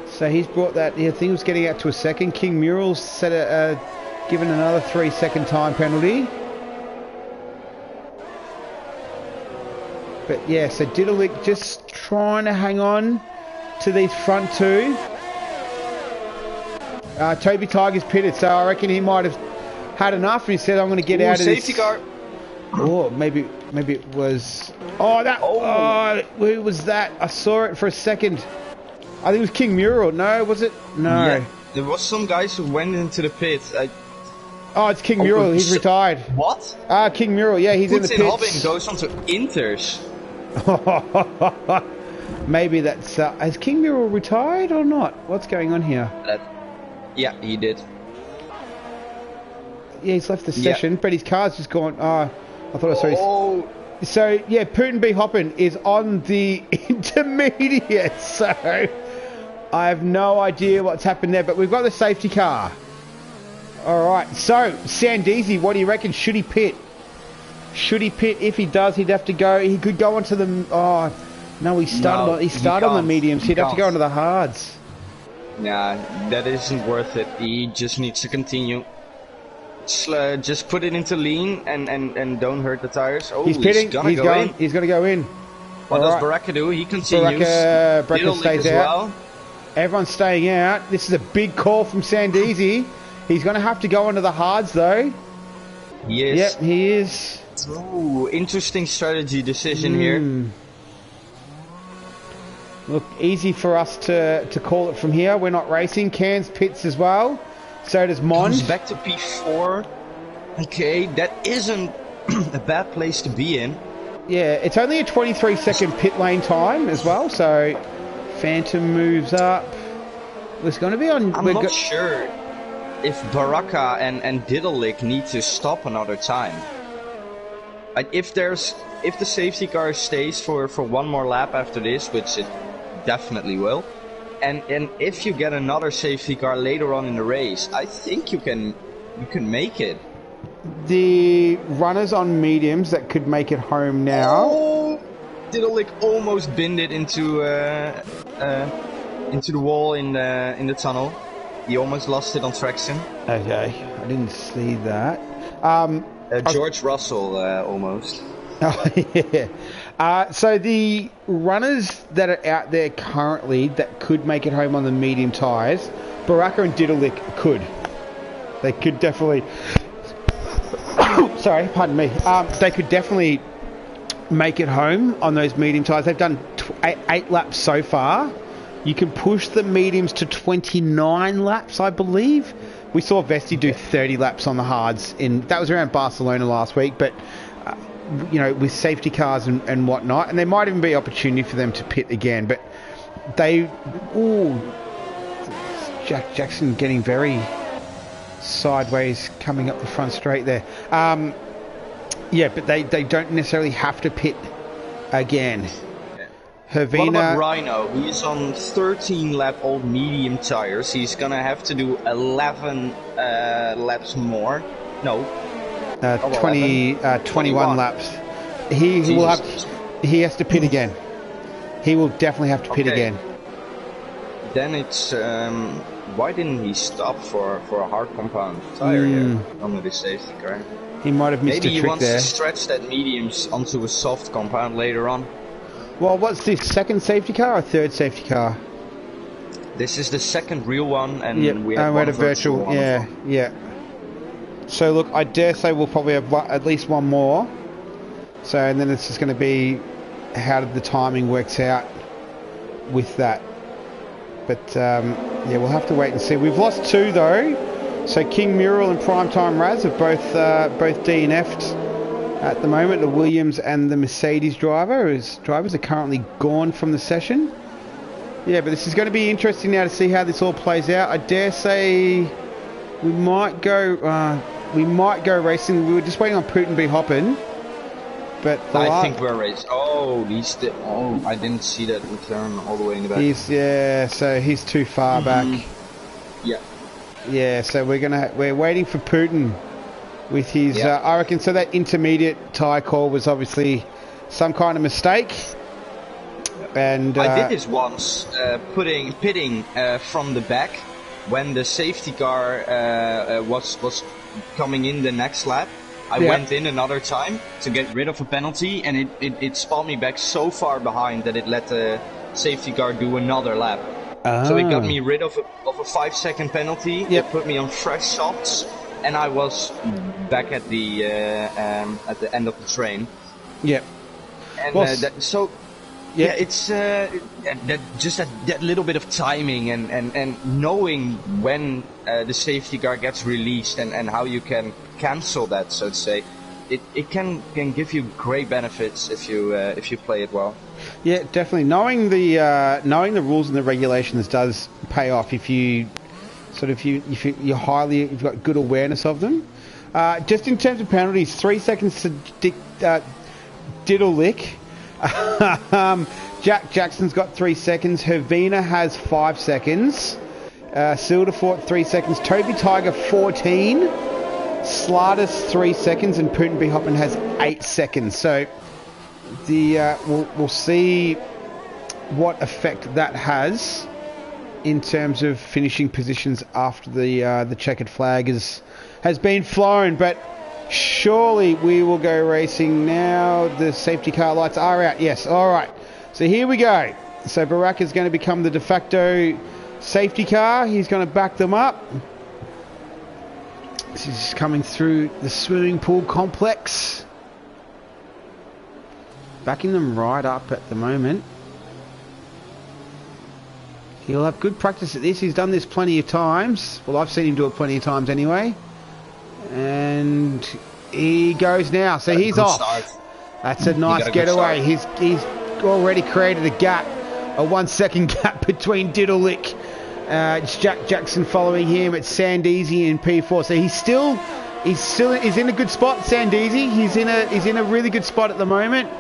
So he's brought that. I think he was getting out to a second. King Mural's given another 3-second time penalty. But yeah, so Diddlelick just trying to hang on to these front two. Toby Tiger's pitted, so I reckon he might have had enough, and he said, "I'm going to get out of this." Safety car. Oh, maybe it was. Oh, who was that? I saw it for a second. I think it was King Mural. No, was it? No. Yeah, there was some guys who went into the pit. Oh, it's King Mural. He's retired. What? King Mural. Yeah, he's in the pits. Hobbing goes on to Inters. Maybe that's... has King Mural retired or not? What's going on here? Yeah, he did. Yeah, he's left the session, but his car's just gone... I thought I saw his... Oh. So, yeah, Putin B. Hoppin is on the intermediate, so... I have no idea what's happened there, but we've got the safety car. Alright, so, Sandeezy, what do you reckon? Should he pit? Should he pit? If he does, he'd have to go... He could go onto the... Oh, no, he started on the mediums. He'd have to go onto the hards. Nah, that isn't worth it. He just needs to continue. Just put it into lean and don't hurt the tires. Oh, he's pitting. He's going to go in. What does Baraka do? He continues. Baraka stays out. Everyone's staying out. This is a big call from Sandeezy. He's going to have to go onto the hards, though. He is. Yep, he is. Ooh, interesting strategy decision here. Look, easy for us to call it from here. We're not racing. Cairns pits as well. So does Mond. Comes back to P4. Okay, that isn't a bad place to be in. Yeah, it's only a 23-second pit lane time as well. So Phantom moves up. It's going to be on... I'm not sure if Baraka and Diddlelick need to stop another time. If the safety car stays for one more lap after this, which it definitely will, and if you get another safety car later on in the race, I think you can make it. The runners on mediums that could make it home now. Oh, Diddlelick almost binned it into the wall in the tunnel. He almost lost it on traction. Okay, I didn't see that. George Russell almost. Oh, yeah. So the runners that are out there currently that could make it home on the medium tyres, Baraka and Diddlelick could. They could definitely... Sorry, pardon me. They could definitely make it home on those medium tyres. They've done 8 laps so far. You can push the mediums to 29 laps, I believe. We saw Vesti do 30 laps on the hards. That was around Barcelona last week, but... you know, with safety cars and whatnot, and there might even be opportunity for them to pit again, but Jack Jackson getting very sideways coming up the front straight there. Yeah, but they don't necessarily have to pit again. Hervina, what about Rhino? He's on 13 lap old medium tires. He's gonna have to do 11 laps more. No. 21 laps. He will have. He has to pit again. He will definitely have to pit again. Then it's why didn't he stop for a hard compound tire here under the safety car? He might have missed a trick there. Maybe he wants to stretch that mediums onto a soft compound later on. Well, what's this, second safety car or third safety car? This is the second real one, and we had a virtual. Yeah. So look, I dare say we'll probably have at least one more. So, and then it's just going to be how the timing works out with that. But yeah, we'll have to wait and see. We've lost 2 though. So King Mural and Primetime Raz have both DNF'd at the moment. The Williams and the Mercedes drivers are currently gone from the session. Yeah, but this is going to be interesting now to see how this all plays out. I dare say we might go racing. We were just waiting on Putin B. Hoppin. But I think we're racing. Oh, I didn't see that return all the way in the back. So he's too far back. Yeah. Yeah, so we're waiting for Putin with his. I reckon so. That intermediate tyre call was obviously some kind of mistake. And I did this once, pitting from the back when the safety car was coming in the next lap. I went in another time to get rid of a penalty, and it spun me back so far behind that it let the safety car do another lap. So it got me rid of a 5-second penalty. It put me on fresh softs, and I was back at the end of the train. Yep. And it's that little bit of timing and knowing when the safety car gets released and how you can cancel that, so to say. It can give you great benefits if you play it well. Yeah, definitely. Knowing the rules and the regulations does pay off if you you've got good awareness of them. Just in terms of penalties, 3 seconds to Diddle Lick. Jack Jackson's got 3 seconds. Hervina has 5 seconds. Silderfort 3 seconds. Toby Tiger 14. Slardus 3 seconds, and Putin B. Hoppin has 8 seconds. So we'll see what effect that has in terms of finishing positions after the checkered flag has been flown. But surely we will go racing now. The safety car lights are out. Yes. All right. So here we go. So Barack is going to become the de facto safety car. He's going to back them up. This is coming through the swimming pool complex. Backing them right up at the moment. He'll have good practice at this. He's done this plenty of times. Well, I've seen him do it plenty of times anyway. And he goes now. So he's off. Start. That's a nice getaway. He's already created a gap, a 1 second gap between Diddle Lick. It's Jack Jackson following him. It's Sandeezy in P4. So he's in a good spot. Sandeezy. He's in a really good spot at the moment.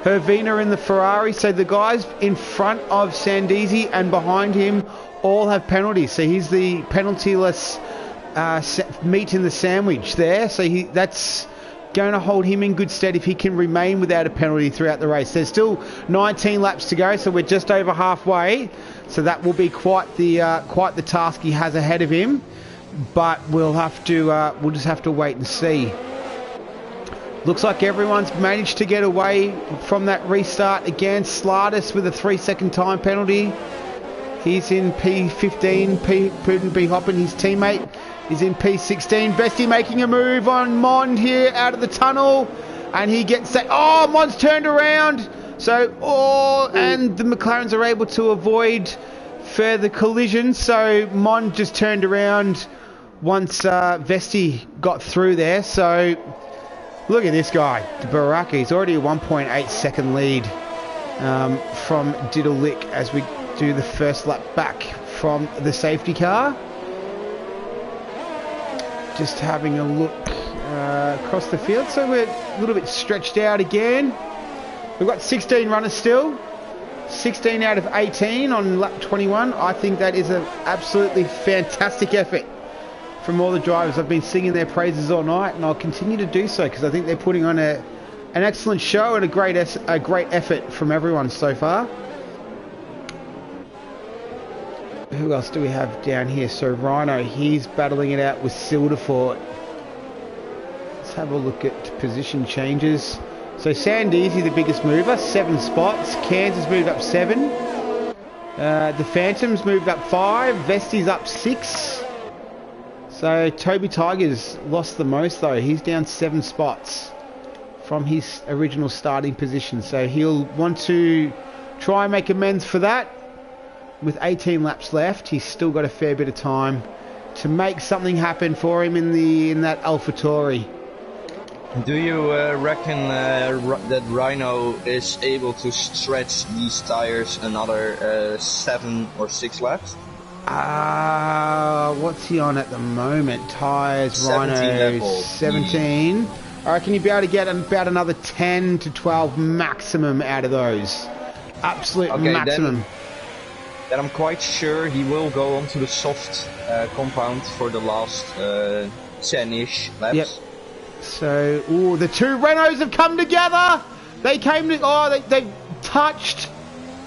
Hervina in the Ferrari. So the guys in front of Sandeezy and behind him all have penalties. So he's the penaltyless meat in the sandwich there. So that's going to hold him in good stead if he can remain without a penalty throughout the race. There's still 19 laps to go, so we're just over halfway. So that will be quite the task he has ahead of him. But we'll just have to wait and see. Looks like everyone's managed to get away from that restart again. Slardus with a 3 second time penalty. He's in P15. Putin B. Hoppin, his teammate, is in P16. Bestie making a move on Mond here out of the tunnel. And he gets that. Oh, Mond's turned around. And the McLarens are able to avoid further collisions. So Mond just turned around once Vesti got through there. So look at this guy, Baraka. He's already a 1.8 second lead from Diddle Lick as we do the first lap back from the safety car. Just having a look across the field. So we're a little bit stretched out again. We've got 16 runners still. 16 out of 18 on lap 21. I think that is an absolutely fantastic effort from all the drivers. I've been singing their praises all night, and I'll continue to do so because I think they're putting on an excellent show and a great effort from everyone so far. Who else do we have down here? So Rhino, he's battling it out with Silderfort. Let's have a look at position changes. So Sandeezy, the biggest mover, 7 spots. Kansas moved up 7. The Phantoms moved up 5. Vesti's up 6. So Toby Tiger's lost the most though. He's down 7 spots from his original starting position. So he'll want to try and make amends for that. With 18 laps left, he's still got a fair bit of time to make something happen for him in that AlphaTauri. Do you reckon that Rhino is able to stretch these tires another 7 or 6 laps? What's he on at the moment? Tires, 17 Rhino, level. 17. I reckon you'd be able to get about another 10 to 12 maximum out of those. Absolute maximum. Then I'm quite sure he will go onto the soft compound for the last 10-ish laps. Yep. So, the two Renaults have come together. They came to, they touched.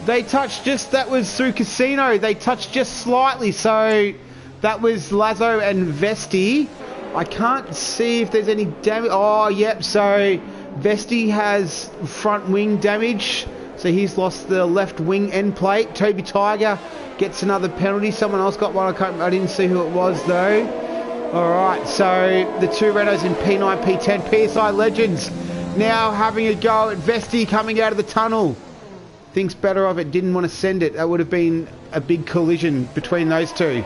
They touched just, that was through Casino. They touched just slightly. So that was Lazo and Vesti. I can't see if there's any damage. Oh, yep. So Vesti has front wing damage. So he's lost the left wing end plate. Toby Tiger gets another penalty. Someone else got one. I didn't see who it was though. All right. So the two Renaults in P9, P10, PSI Legends now having a go at Vesti coming out of the tunnel. Thinks better of it. Didn't want to send it. That would have been a big collision between those two.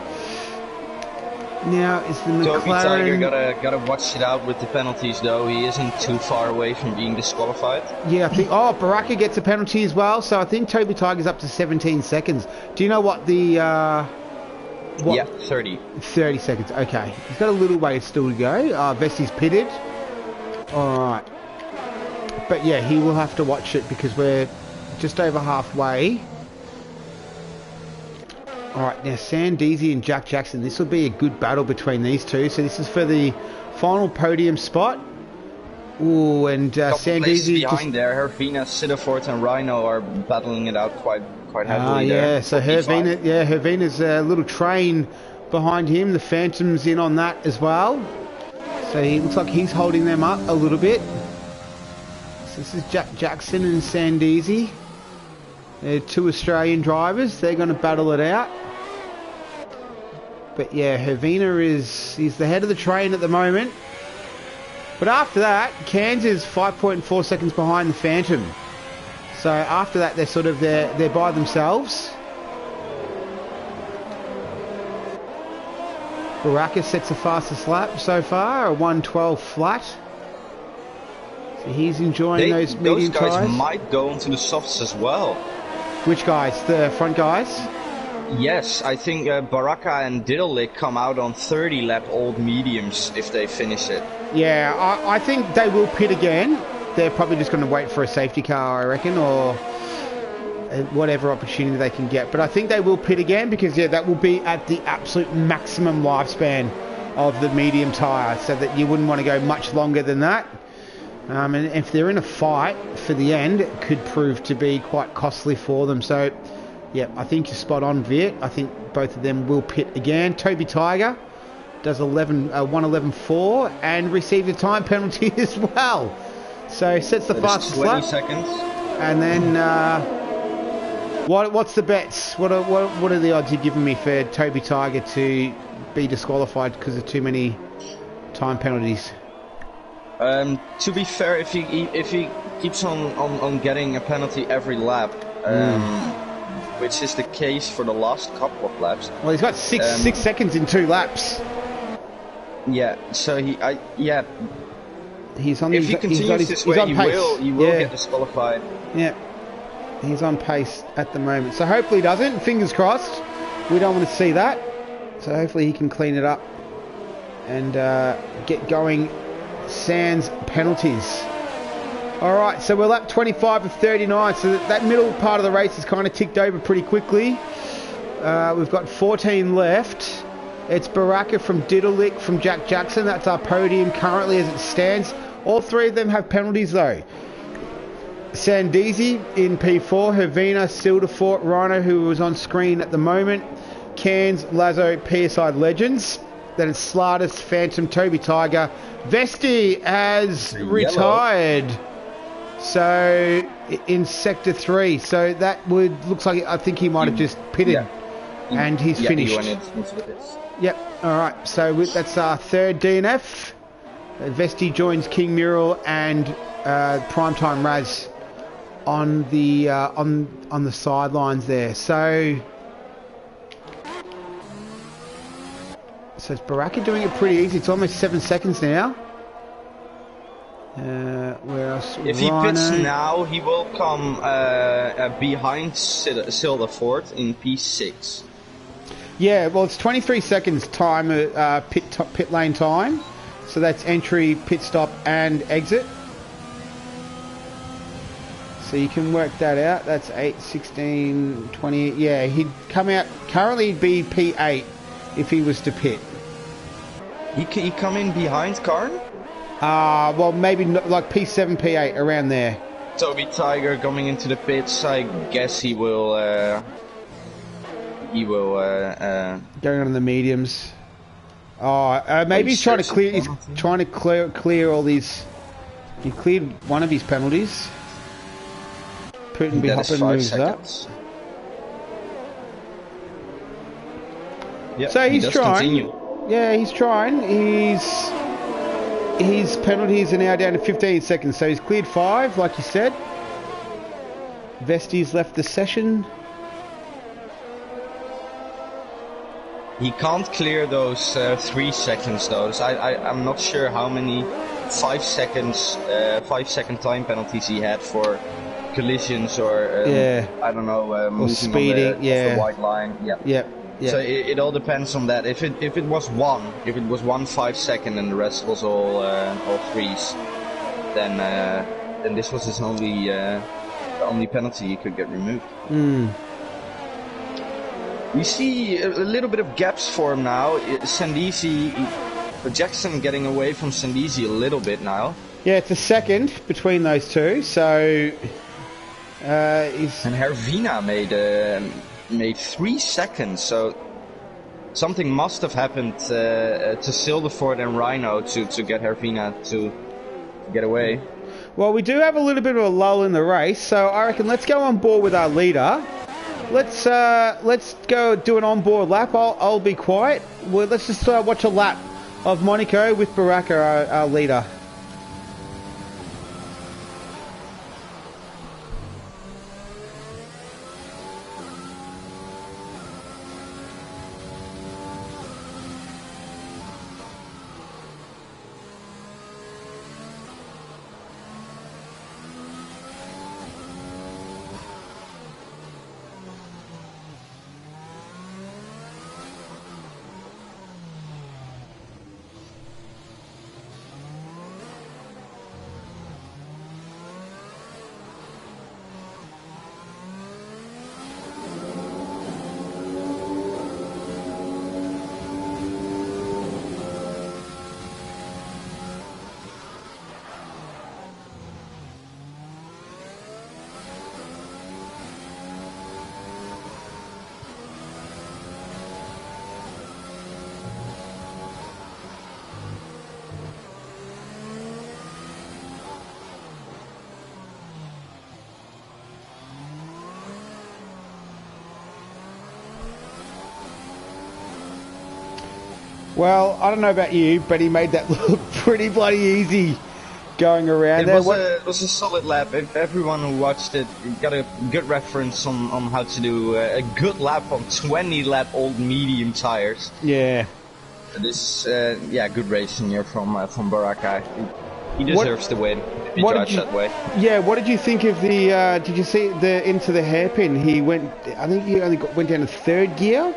Now is the McLaren. Toby Tiger gotta watch it out with the penalties though. He isn't too far away from being disqualified. Yeah, I think. Oh, Baraka gets a penalty as well. So I think Toby Tiger's up to 17 seconds. Do you know what the? Yeah, 30. 30 seconds. Okay, he's got a little way still to go. Vesti's pitted. All right, but yeah, he will have to watch it because we're just over halfway. Alright, now Sandeezy and Jack Jackson. This will be a good battle between these two. So this is for the final podium spot. Ooh, and Sandeezy behind there. Hervina, Sidderford and Rhino are battling it out quite heavily there. Yeah, so Hervina's a little train behind him. The Phantom's in on that as well. So he looks like he's holding them up a little bit. So this is Jack Jackson and Sandeezy. They're two Australian drivers. They're going to battle it out. But yeah, Hervina he's the head of the train at the moment. But after that, Cairns is 5.4 seconds behind the Phantom. So after that, they're sort of they're by themselves. Baraka sets the fastest lap so far, a 1:12 flat. So he's enjoying those medium tyres. Those guys might go into the softs as well. Which guys? The front guys? Yes, I think Baraka and Diddlelick come out on 30 lap old mediums if they finish it. Yeah, I think they will pit again. They're probably just going to wait for a safety car, I reckon, or whatever opportunity they can get. But I think they will pit again because, yeah, that will be at the absolute maximum lifespan of the medium tyre, so that you wouldn't want to go much longer than that. And if they're in a fight for the end, it could prove to be quite costly for them. So, yeah, I think you're spot on, Viet. I think both of them will pit again. Toby Tiger does 1:11.4 and receives a time penalty as well. So sets the fastest lap. 20 seconds. And then, what's the bets? What are the odds you're giving me for Toby Tiger to be disqualified because of too many time penalties? To be fair, if he keeps on getting a penalty every lap, which is the case for the last couple of laps. Well, he's got six seconds in 2 laps. Yeah, so he's on. If he continues this way, he will get disqualified. Yeah, he's on pace at the moment. So hopefully he doesn't. Fingers crossed. We don't want to see that. So hopefully he can clean it up and get going. Sans penalties. Alright, so we're lap 25 of 39, so that middle part of the race is kind of ticked over pretty quickly. We've got 14 left. It's Baraka from Diddlelick from Jack Jackson. That's our podium currently as it stands. All 3 of them have penalties though. Sandeezy in P4, Hervina, Silderfort, Rhino, who was on screen at the moment, Cairns, Lazo, PSI Legends. Then it's Slatus, Phantom, Toby Tiger. Vesti has retired. So in Sector 3. So that looks like, I think he might have just pitted and he's finished. Yep. All right. So that's our 3rd DNF. Vesti joins King Mural and Primetime Raz on the sidelines there. So it's Baraka doing it pretty easy. It's almost 7 seconds now. Where else? If he pits now, he will come behind Silderford in P6. Yeah, well, it's 23 seconds time, pit lane time. So that's entry, pit stop, and exit. So you can work that out. That's 8, 16, 20. Yeah, he'd come out. Currently, he'd be P8 if he was to pit. He come in behind Karn? Well, maybe not, like P7, P8, around there. Toby Tiger coming into the pits. I guess he will. Going on the mediums. Maybe he's trying to clear. He's trying to clear all these. He cleared one of his penalties. Putin be hopping moves seconds. up. Yep, So he's trying. Continue. Yeah, he's trying. His penalties are now down to 15 seconds. So he's cleared 5, like you said. Vesti's left the session. He can't clear those 3 seconds though. So I'm not sure how many 5 second time penalties he had for collisions or I don't know, or speeding, on the white line. Yep. So it all depends on that. If it was one 5 second and the rest was all 3s, then this was his only penalty he could get removed. We see a little bit of gaps for him now. Jackson getting away from Sandisi a little bit now. Yeah, it's a second between those two. So and Hervina made 3 seconds. So something must have happened to Silverford and Rhino to get Hervina to get away. Well, we do have a little bit of a lull in the race, so I reckon let's go on board with our leader. Let's go do an onboard lap. I'll be quiet. Well, let's just watch a lap of Monaco with Baraka, our leader. Well, I don't know about you, but he made that look pretty bloody easy going around there. It was a solid lap. If everyone who watched it got a good reference on how to do a good lap on 20-lap-old medium tires. Yeah. This, good racing here from Baraka. He deserves to win. If he drives that way. Yeah. What did you think of the? Did you see into the hairpin? He went. I think he only went down to 3rd gear.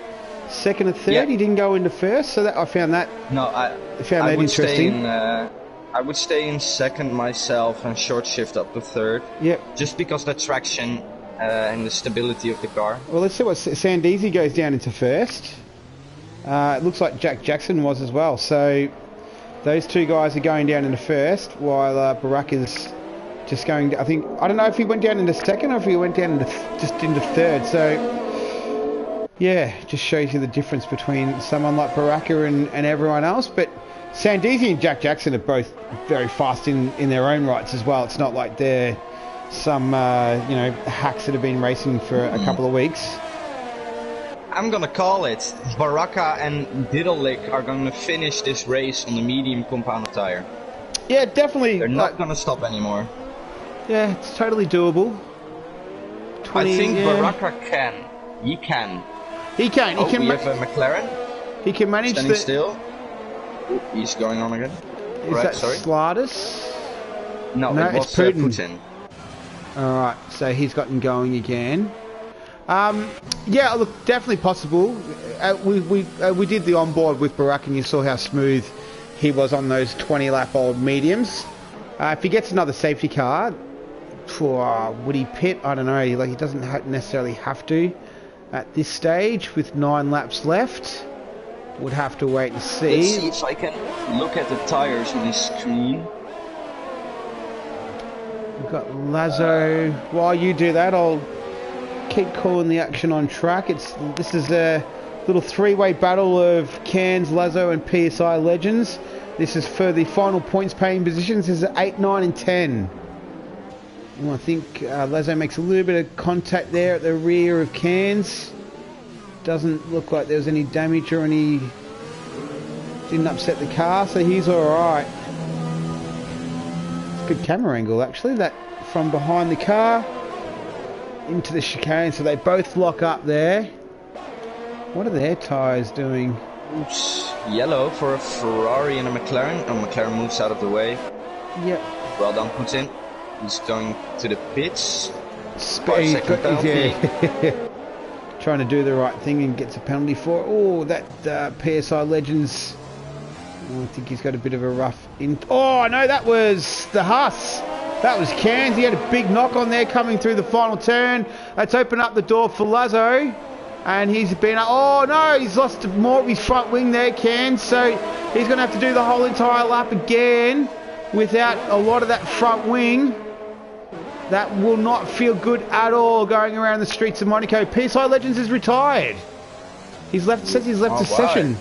2nd and 3rd, he didn't go into 1st, so that I found that. No, I found that interesting. I would stay in 2nd myself and short shift up to 3rd. Yep. Just because the traction and the stability of the car. Well, let's see what Sandisi goes down into 1st. It looks like Jack Jackson was as well. So those two guys are going down into 1st, while Barak is just going. I don't know if he went down into 2nd or if he went down into just into 3rd. So. Yeah, just shows you the difference between someone like Baraka and everyone else. But Sandisi and Jack Jackson are both very fast in their own rights as well. It's not like they're some hacks that have been racing for a couple of weeks. I'm gonna call it. Baraka and Diddlelick are gonna finish this race on the medium compound tire. Yeah, definitely. They're not gonna stop anymore. Yeah, it's totally doable. I think Baraka can. He can. He can. We have a McLaren. He can manage standing still. He's going on again. Is that Slardis? No, it was Putin. Alright, so he's gotten going again. Yeah, look, definitely possible. We did the onboard with Barak and you saw how smooth he was on those 20-lap-old mediums. If he gets another safety car, would he pit? I don't know. Like, he doesn't necessarily have to at this stage with 9 laps left. Would have to wait and see. Let's see if I can look at the tires on this screen. We've got Lazo. While you do that, I'll keep calling the action on track. This is a little three-way battle of Cairns, Lazo and PSI Legends. This is for the final points paying positions. This is 8, 9 and 10. Well, I think Lazo makes a little bit of contact there at the rear of Cairns. Doesn't look like there was any damage or any... Didn't upset the car, so he's alright. Good camera angle actually, that from behind the car into the chicane, so they both lock up there. What are their tyres doing? Oops, yellow for a Ferrari and a McLaren. Oh, McLaren moves out of the way. Yep. Well done, Putin. He's going to the pits. Speed, yeah. Trying to do the right thing and gets a penalty for it. Oh, that PSI Legends. I think he's got a bit of a rough in. Oh no, that was the Huss. That was Cairns. He had a big knock on there coming through the final turn. Let's open up the door for Lazo. And he's been... Oh no, he's lost more of his front wing there, Cairns. So he's going to have to do the whole entire lap again without a lot of that front wing. That will not feel good at all going around the streets of Monaco. PSI Legends is retired. He's left. Says he's left the session.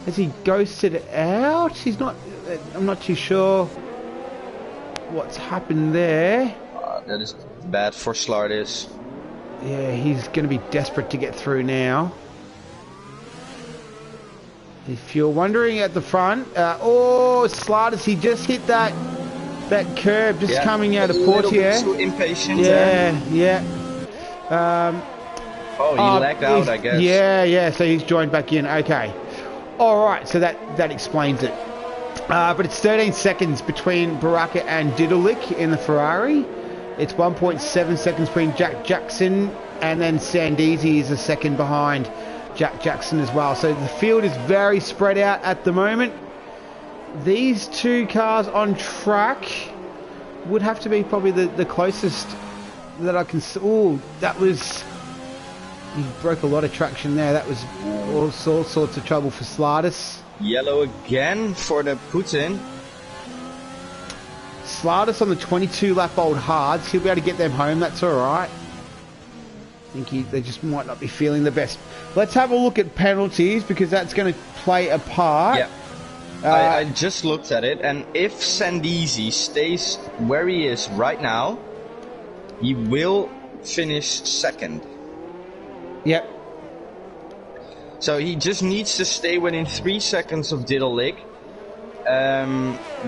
Has he ghosted out? He's not... I'm not too sure what's happened there. That is bad for Slardis. Yeah, he's going to be desperate to get through now. If you're wondering at the front... oh, Slardis, he just hit that curb just coming out of Portier. Too impatient. Yeah. Oh, he lagged out, I guess. Yeah, so he's joined back in. Okay. Alright, so that explains it. But it's 13 seconds between Baraka and Diddlick in the Ferrari. It's 1.7 seconds between Jack Jackson, and then Sandeezy is a second behind Jack Jackson as well. So the field is very spread out at the moment. These two cars on track would have to be probably the closest that I can... Oh, that was... He broke a lot of traction there. That was all sorts of trouble for Slardis. Yellow again for the Putin. Slardis on the 22-lap-old hards. He'll be able to get them home. That's all right. I think they just might not be feeling the best. Let's have a look at penalties, because that's going to play a part. Yeah. I just looked at it, and if Sandeezy stays where he is right now, he will finish second. Yep. So he just needs to stay within 3 seconds of Diddlick,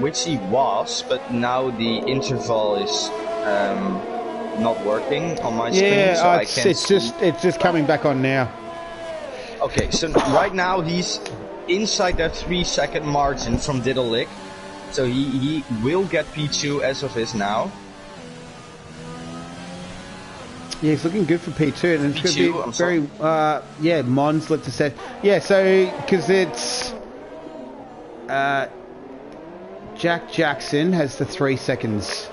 which he was, but now the interval is not working on my screen, so I can't it's just coming back on now. Okay, so right now he's inside that 3-second margin from Diddlick, so he will get P2 as of is now. Yeah, he's looking good for P2, and it's going to be very, Mons left to set. Yeah, so, because it's, Jack Jackson has the 3 seconds,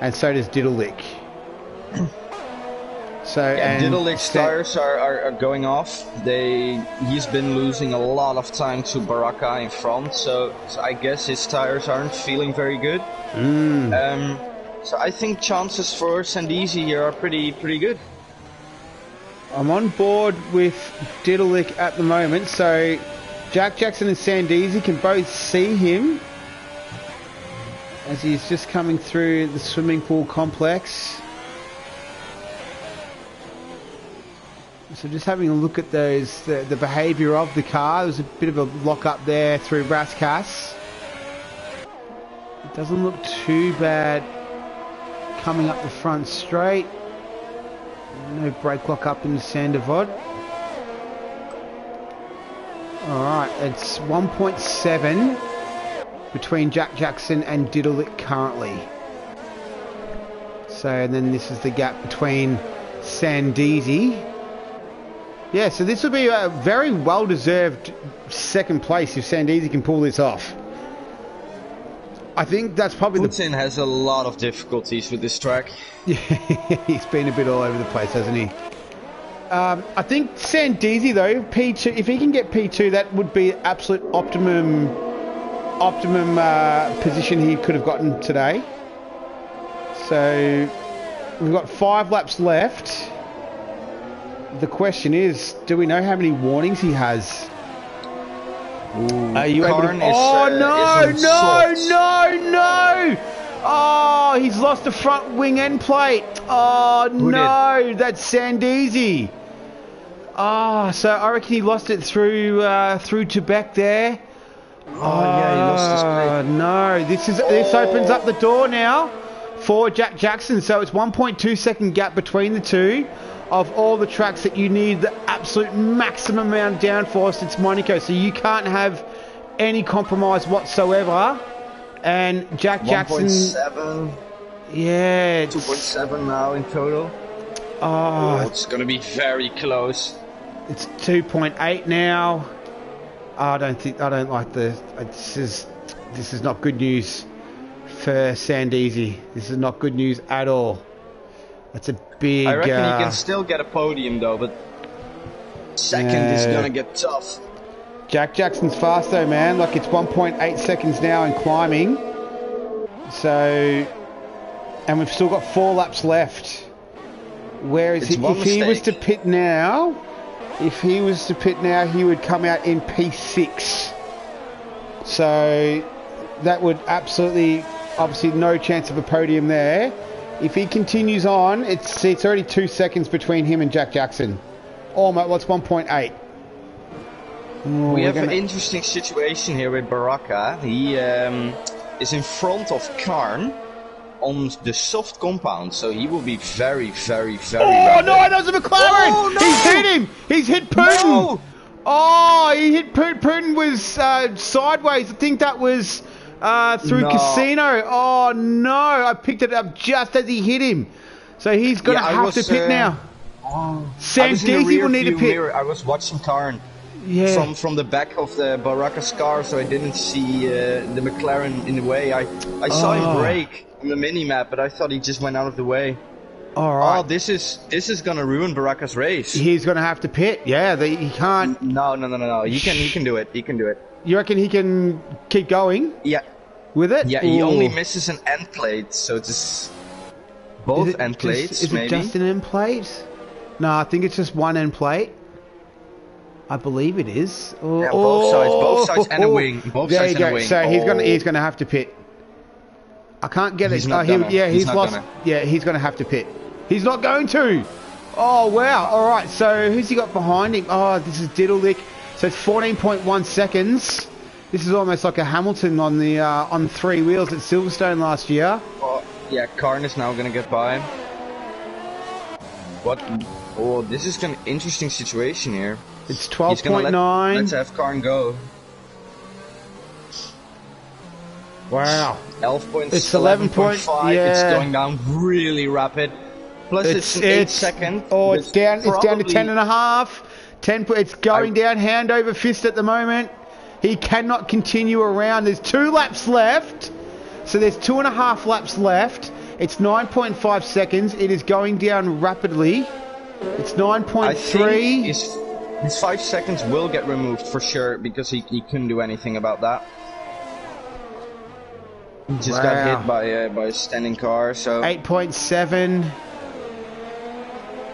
and so does Diddlick. So, yeah, Diddlick's tires are going off. He's been losing a lot of time to Baraka in front, so I guess his tires aren't feeling very good. So I think chances for Sandeezy here are pretty good. I'm on board with Diddlick at the moment, so Jack Jackson and Sandeezy can both see him as he's just coming through the swimming pool complex. So just having a look at the behaviour of the car. There's a bit of a lock up there through Raskas. It doesn't look too bad coming up the front straight. No brake lock up in the Sandevod. Alright, it's 1.7 between Jack Jackson and Diddlick currently. So, and then this is the gap between Sandeezy. Yeah, so this will be a very well-deserved second place if Sandeezy can pull this off. I think that's probably Putin has a lot of difficulties with this track. Yeah, he's been a bit all over the place, hasn't he? I think Sandeezy though, P2. If he can get P2, that would be absolute optimum position he could have gotten today. So we've got 5 laps left. The question is, do we know how many warnings he has? Ooh, Are you able to... Karn Oh, is no! Oh, he's lost the front wing end plate. Oh, no, that's Sandeezy. Oh, so I reckon he lost it through to back there. Oh, yeah, he lost his plate. No, this opens up the door now for Jack Jackson. So it's 1.2 second gap between the two. Of all the tracks that you need the absolute maximum amount of downforce, it's Monaco. So you can't have any compromise whatsoever. And Jack Jackson... 1.7. Yeah. 2.7 now in total. Oh, it's going to be very close. It's 2.8 now. I don't like the... This is not good news for Sandeezy. This is not good news at all. That's a big... I reckon he can still get a podium though, but second is going to get tough. Jack Jackson's fast though, man. Like, it's 1.8 seconds now and climbing. So... And we've still got 4 laps left. Whereas if he was to pit now... If he was to pit now, he would come out in P6. So... That would absolutely... Obviously, no chance of a podium there. If he continues on, it's already 2 seconds between him and Jack Jackson. Almost, well, it's 1.8. We have an interesting situation here with Baraka. He is in front of Karn on the soft compound, so he will be very, very, very rapid. No, that was a McLaren! Oh, no! He's hit him! He's hit Putin! No! Oh, he hit Putin. Putin was sideways. I think that was... through Casino. Oh no, I picked it up just as he hit him. So he's going to have to pit now. Sandeezy will need a pit. Mirror. I was watching Karn from the back of the Baraka's car, so I didn't see the McLaren in the way. I saw him brake on the mini-map, but I thought he just went out of the way. All right. Oh, this is going to ruin Baraka's race. He's going to have to pit. Yeah, he can't. No. He can do it. He can do it. You reckon he can keep going? Yeah. With it? Yeah, he only misses an end plate, so it's both end plates, is it just an end plate? No, I think it's just one end plate. I believe it is. Yeah, both sides and a wing. Both sides and a wing. So he's gonna have to pit. I can't get it. He's lost. Yeah, he's gonna have to pit. He's not going to. Oh wow! All right. So who's he got behind him? Oh, this is Diddledick. So it's 14.1 seconds. This is almost like a Hamilton on the on 3 wheels at Silverstone last year. Oh, yeah, Karn is now going to get by. What? Oh, this is an interesting situation here. It's 12.9. Let's have Karn go. Wow. 11.5. It's 11.5. Yeah. It's going down really rapid. Plus it's an 8 second. Oh, it's down. It's down to 10.5. 10. It's going down hand over fist at the moment. He cannot continue around. There's 2 laps left. So there's 2.5 laps left. It's 9.5 seconds. It is going down rapidly. It's 9.3. His 5 seconds will get removed for sure because he couldn't do anything about that. He just got hit by a standing car. So 8.7.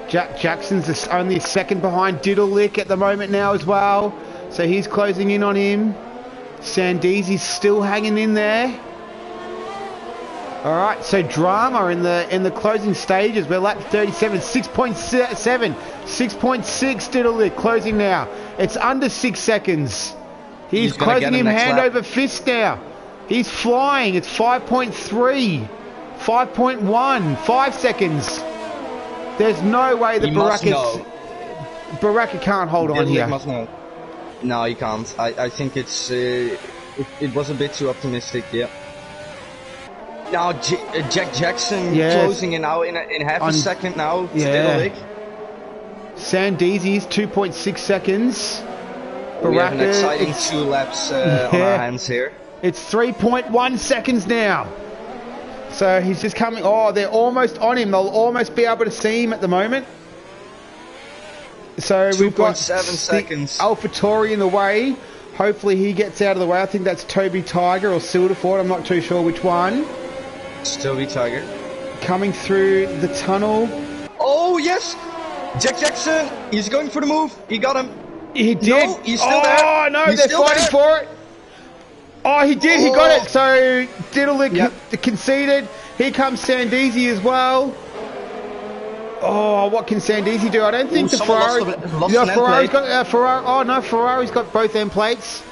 Jack Jackson's only a second behind Diddledick at the moment now as well. So he's closing in on him. Sandeezy's still hanging in there. All right, so drama in the closing stages. We're lap 37, 6.7, 6.6 Diddledick closing now. It's under 6 seconds. He's closing him hand over fist now. He's flying. It's 5.3, 5.1, 5 seconds. There's no way that Baraka can't hold on here. No, he can't. I think it was a bit too optimistic, yeah. Now Jack Jackson closing in now in half a second now. Yeah. Sandeezy's 2.6 seconds. We have an exciting 2 laps on our hands here. It's 3.1 seconds now. So he's just coming. Oh, they're almost on him. They'll almost be able to see him at the moment. So we've got 2.7 seconds. AlphaTauri in the way. Hopefully he gets out of the way. I think that's Toby Tiger or Silverford. I'm not too sure which one. It's Toby Tiger. Coming through the tunnel. Oh, yes! Jack Jackson, he's going for the move. He got him. He did. No, he's still there. Oh, no, He's they're still fighting there. for it. Oh, he did. He got it. So Diddle conceded. Here comes Sandeezy as well. Oh, what can Sandeezy do? I don't think the Ferrari. Ferrari's got Ferrari. Oh no, Ferrari's got both end plates,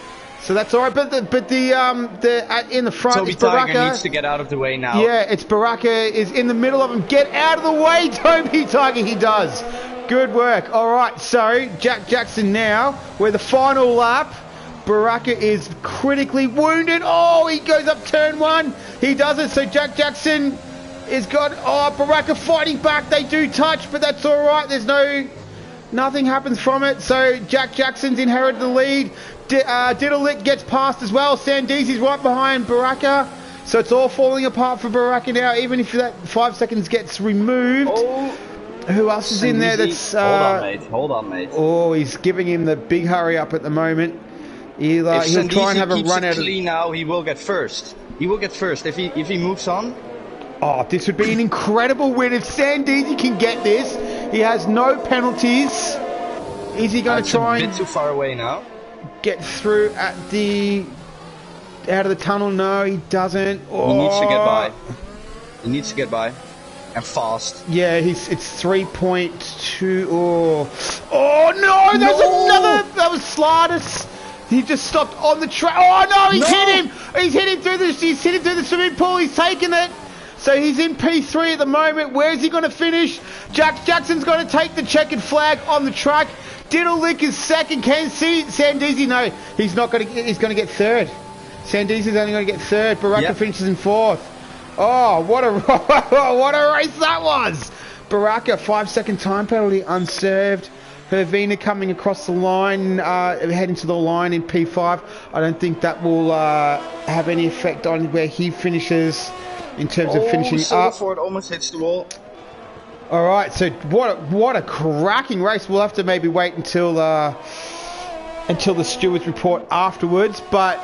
so that's all right. But the in the front, Toby it's Baraka. Tiger needs to get out of the way now. Yeah, it's Baraka is in the middle of him. Get out of the way, Toby Tiger. He does. Good work. All right, so Jack Jackson now. We're the final lap. Baraka is critically wounded. Oh, he goes up turn one. He does it. So Jack Jackson is got. Oh, Baraka fighting back. They do touch, but that's all right. There's nothing happens from it. So Jack Jackson's inherited the lead. Diddle gets past as well. Sandeezy's right behind Baraka. So it's all falling apart for Baraka now. Even if that 5 seconds gets removed. Oh. Who else is in there? That's Hold on, mate. Oh, he's giving him the big hurry up at the moment. He'll try and have a run out of clean now. He will get first. He will get first if he moves on. Oh, this would be an incredible win if Sandeezy can get this. He has no penalties. Is he going to try a bit too far away now? Get through out of the tunnel? No, he doesn't. Oh. He needs to get by. He needs to get by. And fast. Yeah, it's 3.2. Oh no, there's another. That was Slardis. He just stopped on the track. Oh no, he's hit him. He's hit him through the swimming pool. He's taken it. So he's in P3 at the moment. Where's he going to finish? Jack Jackson's going to take the checkered flag on the track. Diddle is second. Can see Sandeezy? No, he's not going to. He's going to get third. Sandeezy's only going to get third. Baraka finishes in fourth. Oh, what a race that was! Baraka, 5 second time penalty, unserved. Hervina coming across the line, heading to the line in P5. I don't think that will have any effect on where he finishes in terms of finishing up. Silverford almost hits the wall. All right, so what a cracking race. We'll have to maybe wait until the stewards report afterwards, but.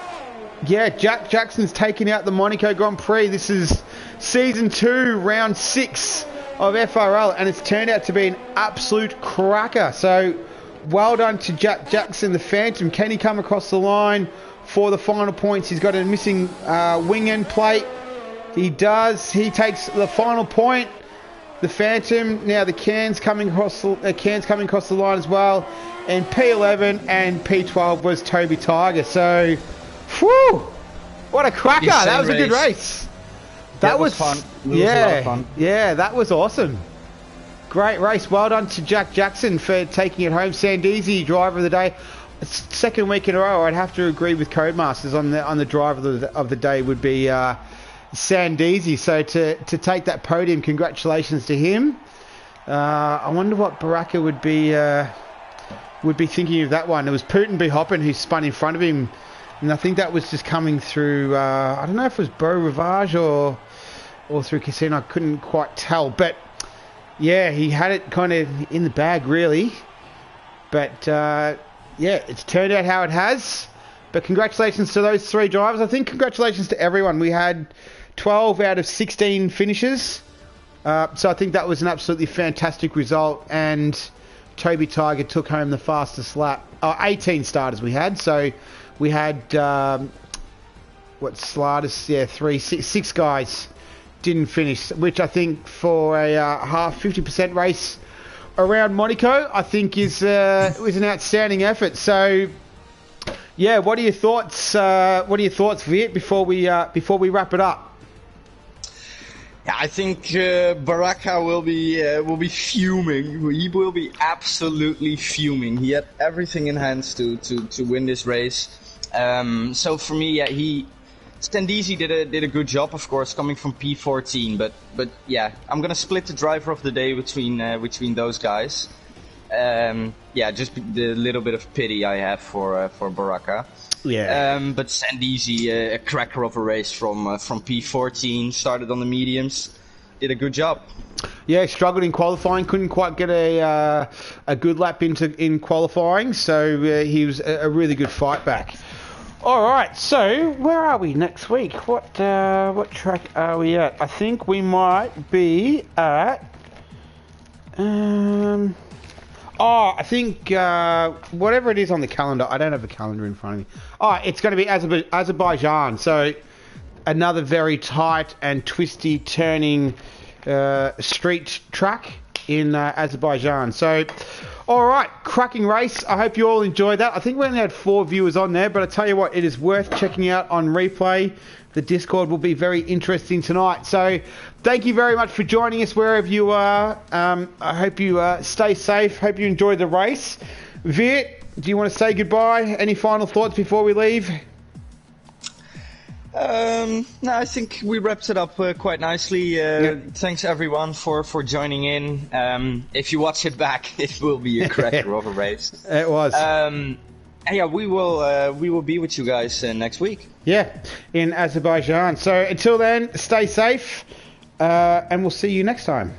Yeah, Jack Jackson's taken out the Monaco Grand Prix. This is Season 2, Round 6 of FRL, and it's turned out to be an absolute cracker. So, well done to Jack Jackson, the Phantom. Can he come across the line for the final points? He's got a missing wing end plate. He does. He takes the final point. The Phantom. Now the Cairns coming across the line as well. And P11 and P12 was Toby Tiger. So... Whew! What a cracker! That was a good race. That was fun. Was a lot of fun. Yeah, that was awesome. Great race. Well done to Jack Jackson for taking it home. Sandeezy, driver of the day. Second week in a row, I'd have to agree with Codemasters on the driver of the day would be Sandeezy. So to take that podium, congratulations to him. I wonder what Baraka would be thinking of that one. It was Putin B. Hoppen who spun in front of him. And I think that was just coming through, I don't know if it was Beau Rivage or through Casino. I couldn't quite tell. But, yeah, he had it kind of in the bag, really. But, yeah, it's turned out how it has. But congratulations to those three drivers. I think congratulations to everyone. We had 12 out of 16 finishes. So I think that was an absolutely fantastic result. And Toby Tiger took home the fastest lap. 18 starters we had, so... We had, six guys didn't finish, which I think for a half 50% race around Monaco, I think was an outstanding effort. So, yeah, what are your thoughts? Viet, before we wrap it up? Yeah, I think Baraka will be fuming. He will be absolutely fuming. He had everything in hands to win this race. So for me, yeah, Sandeezy did a good job, of course, coming from P14. But yeah, I'm gonna split the driver of the day between those guys. Yeah, just the little bit of pity I have for Baraka. Yeah. But Sandeezy, a cracker of a race from P14, started on the mediums, did a good job. Yeah, struggled in qualifying, couldn't quite get a good lap in qualifying, so he was a really good fight back. All right, so where are we next week? What track are we at? I think we might be at. I think whatever it is on the calendar. I don't have the calendar in front of me. Oh, it's going to be Azerbaijan. So another very tight and twisty turning street track in Azerbaijan. So. All right, cracking race. I hope you all enjoyed that. I think we only had 4 viewers on there, but I tell you what, it is worth checking out on replay. The Discord will be very interesting tonight. So thank you very much for joining us wherever you are. I hope you stay safe. Hope you enjoyed the race. Viet, do you want to say goodbye? Any final thoughts before we leave? No, I think we wrapped it up quite nicely. Thanks everyone for joining in. If you watch it back, it will be a cracker of a race. It was. Yeah, we will be with you guys next week. Yeah, in Azerbaijan. So until then, stay safe, and we'll see you next time.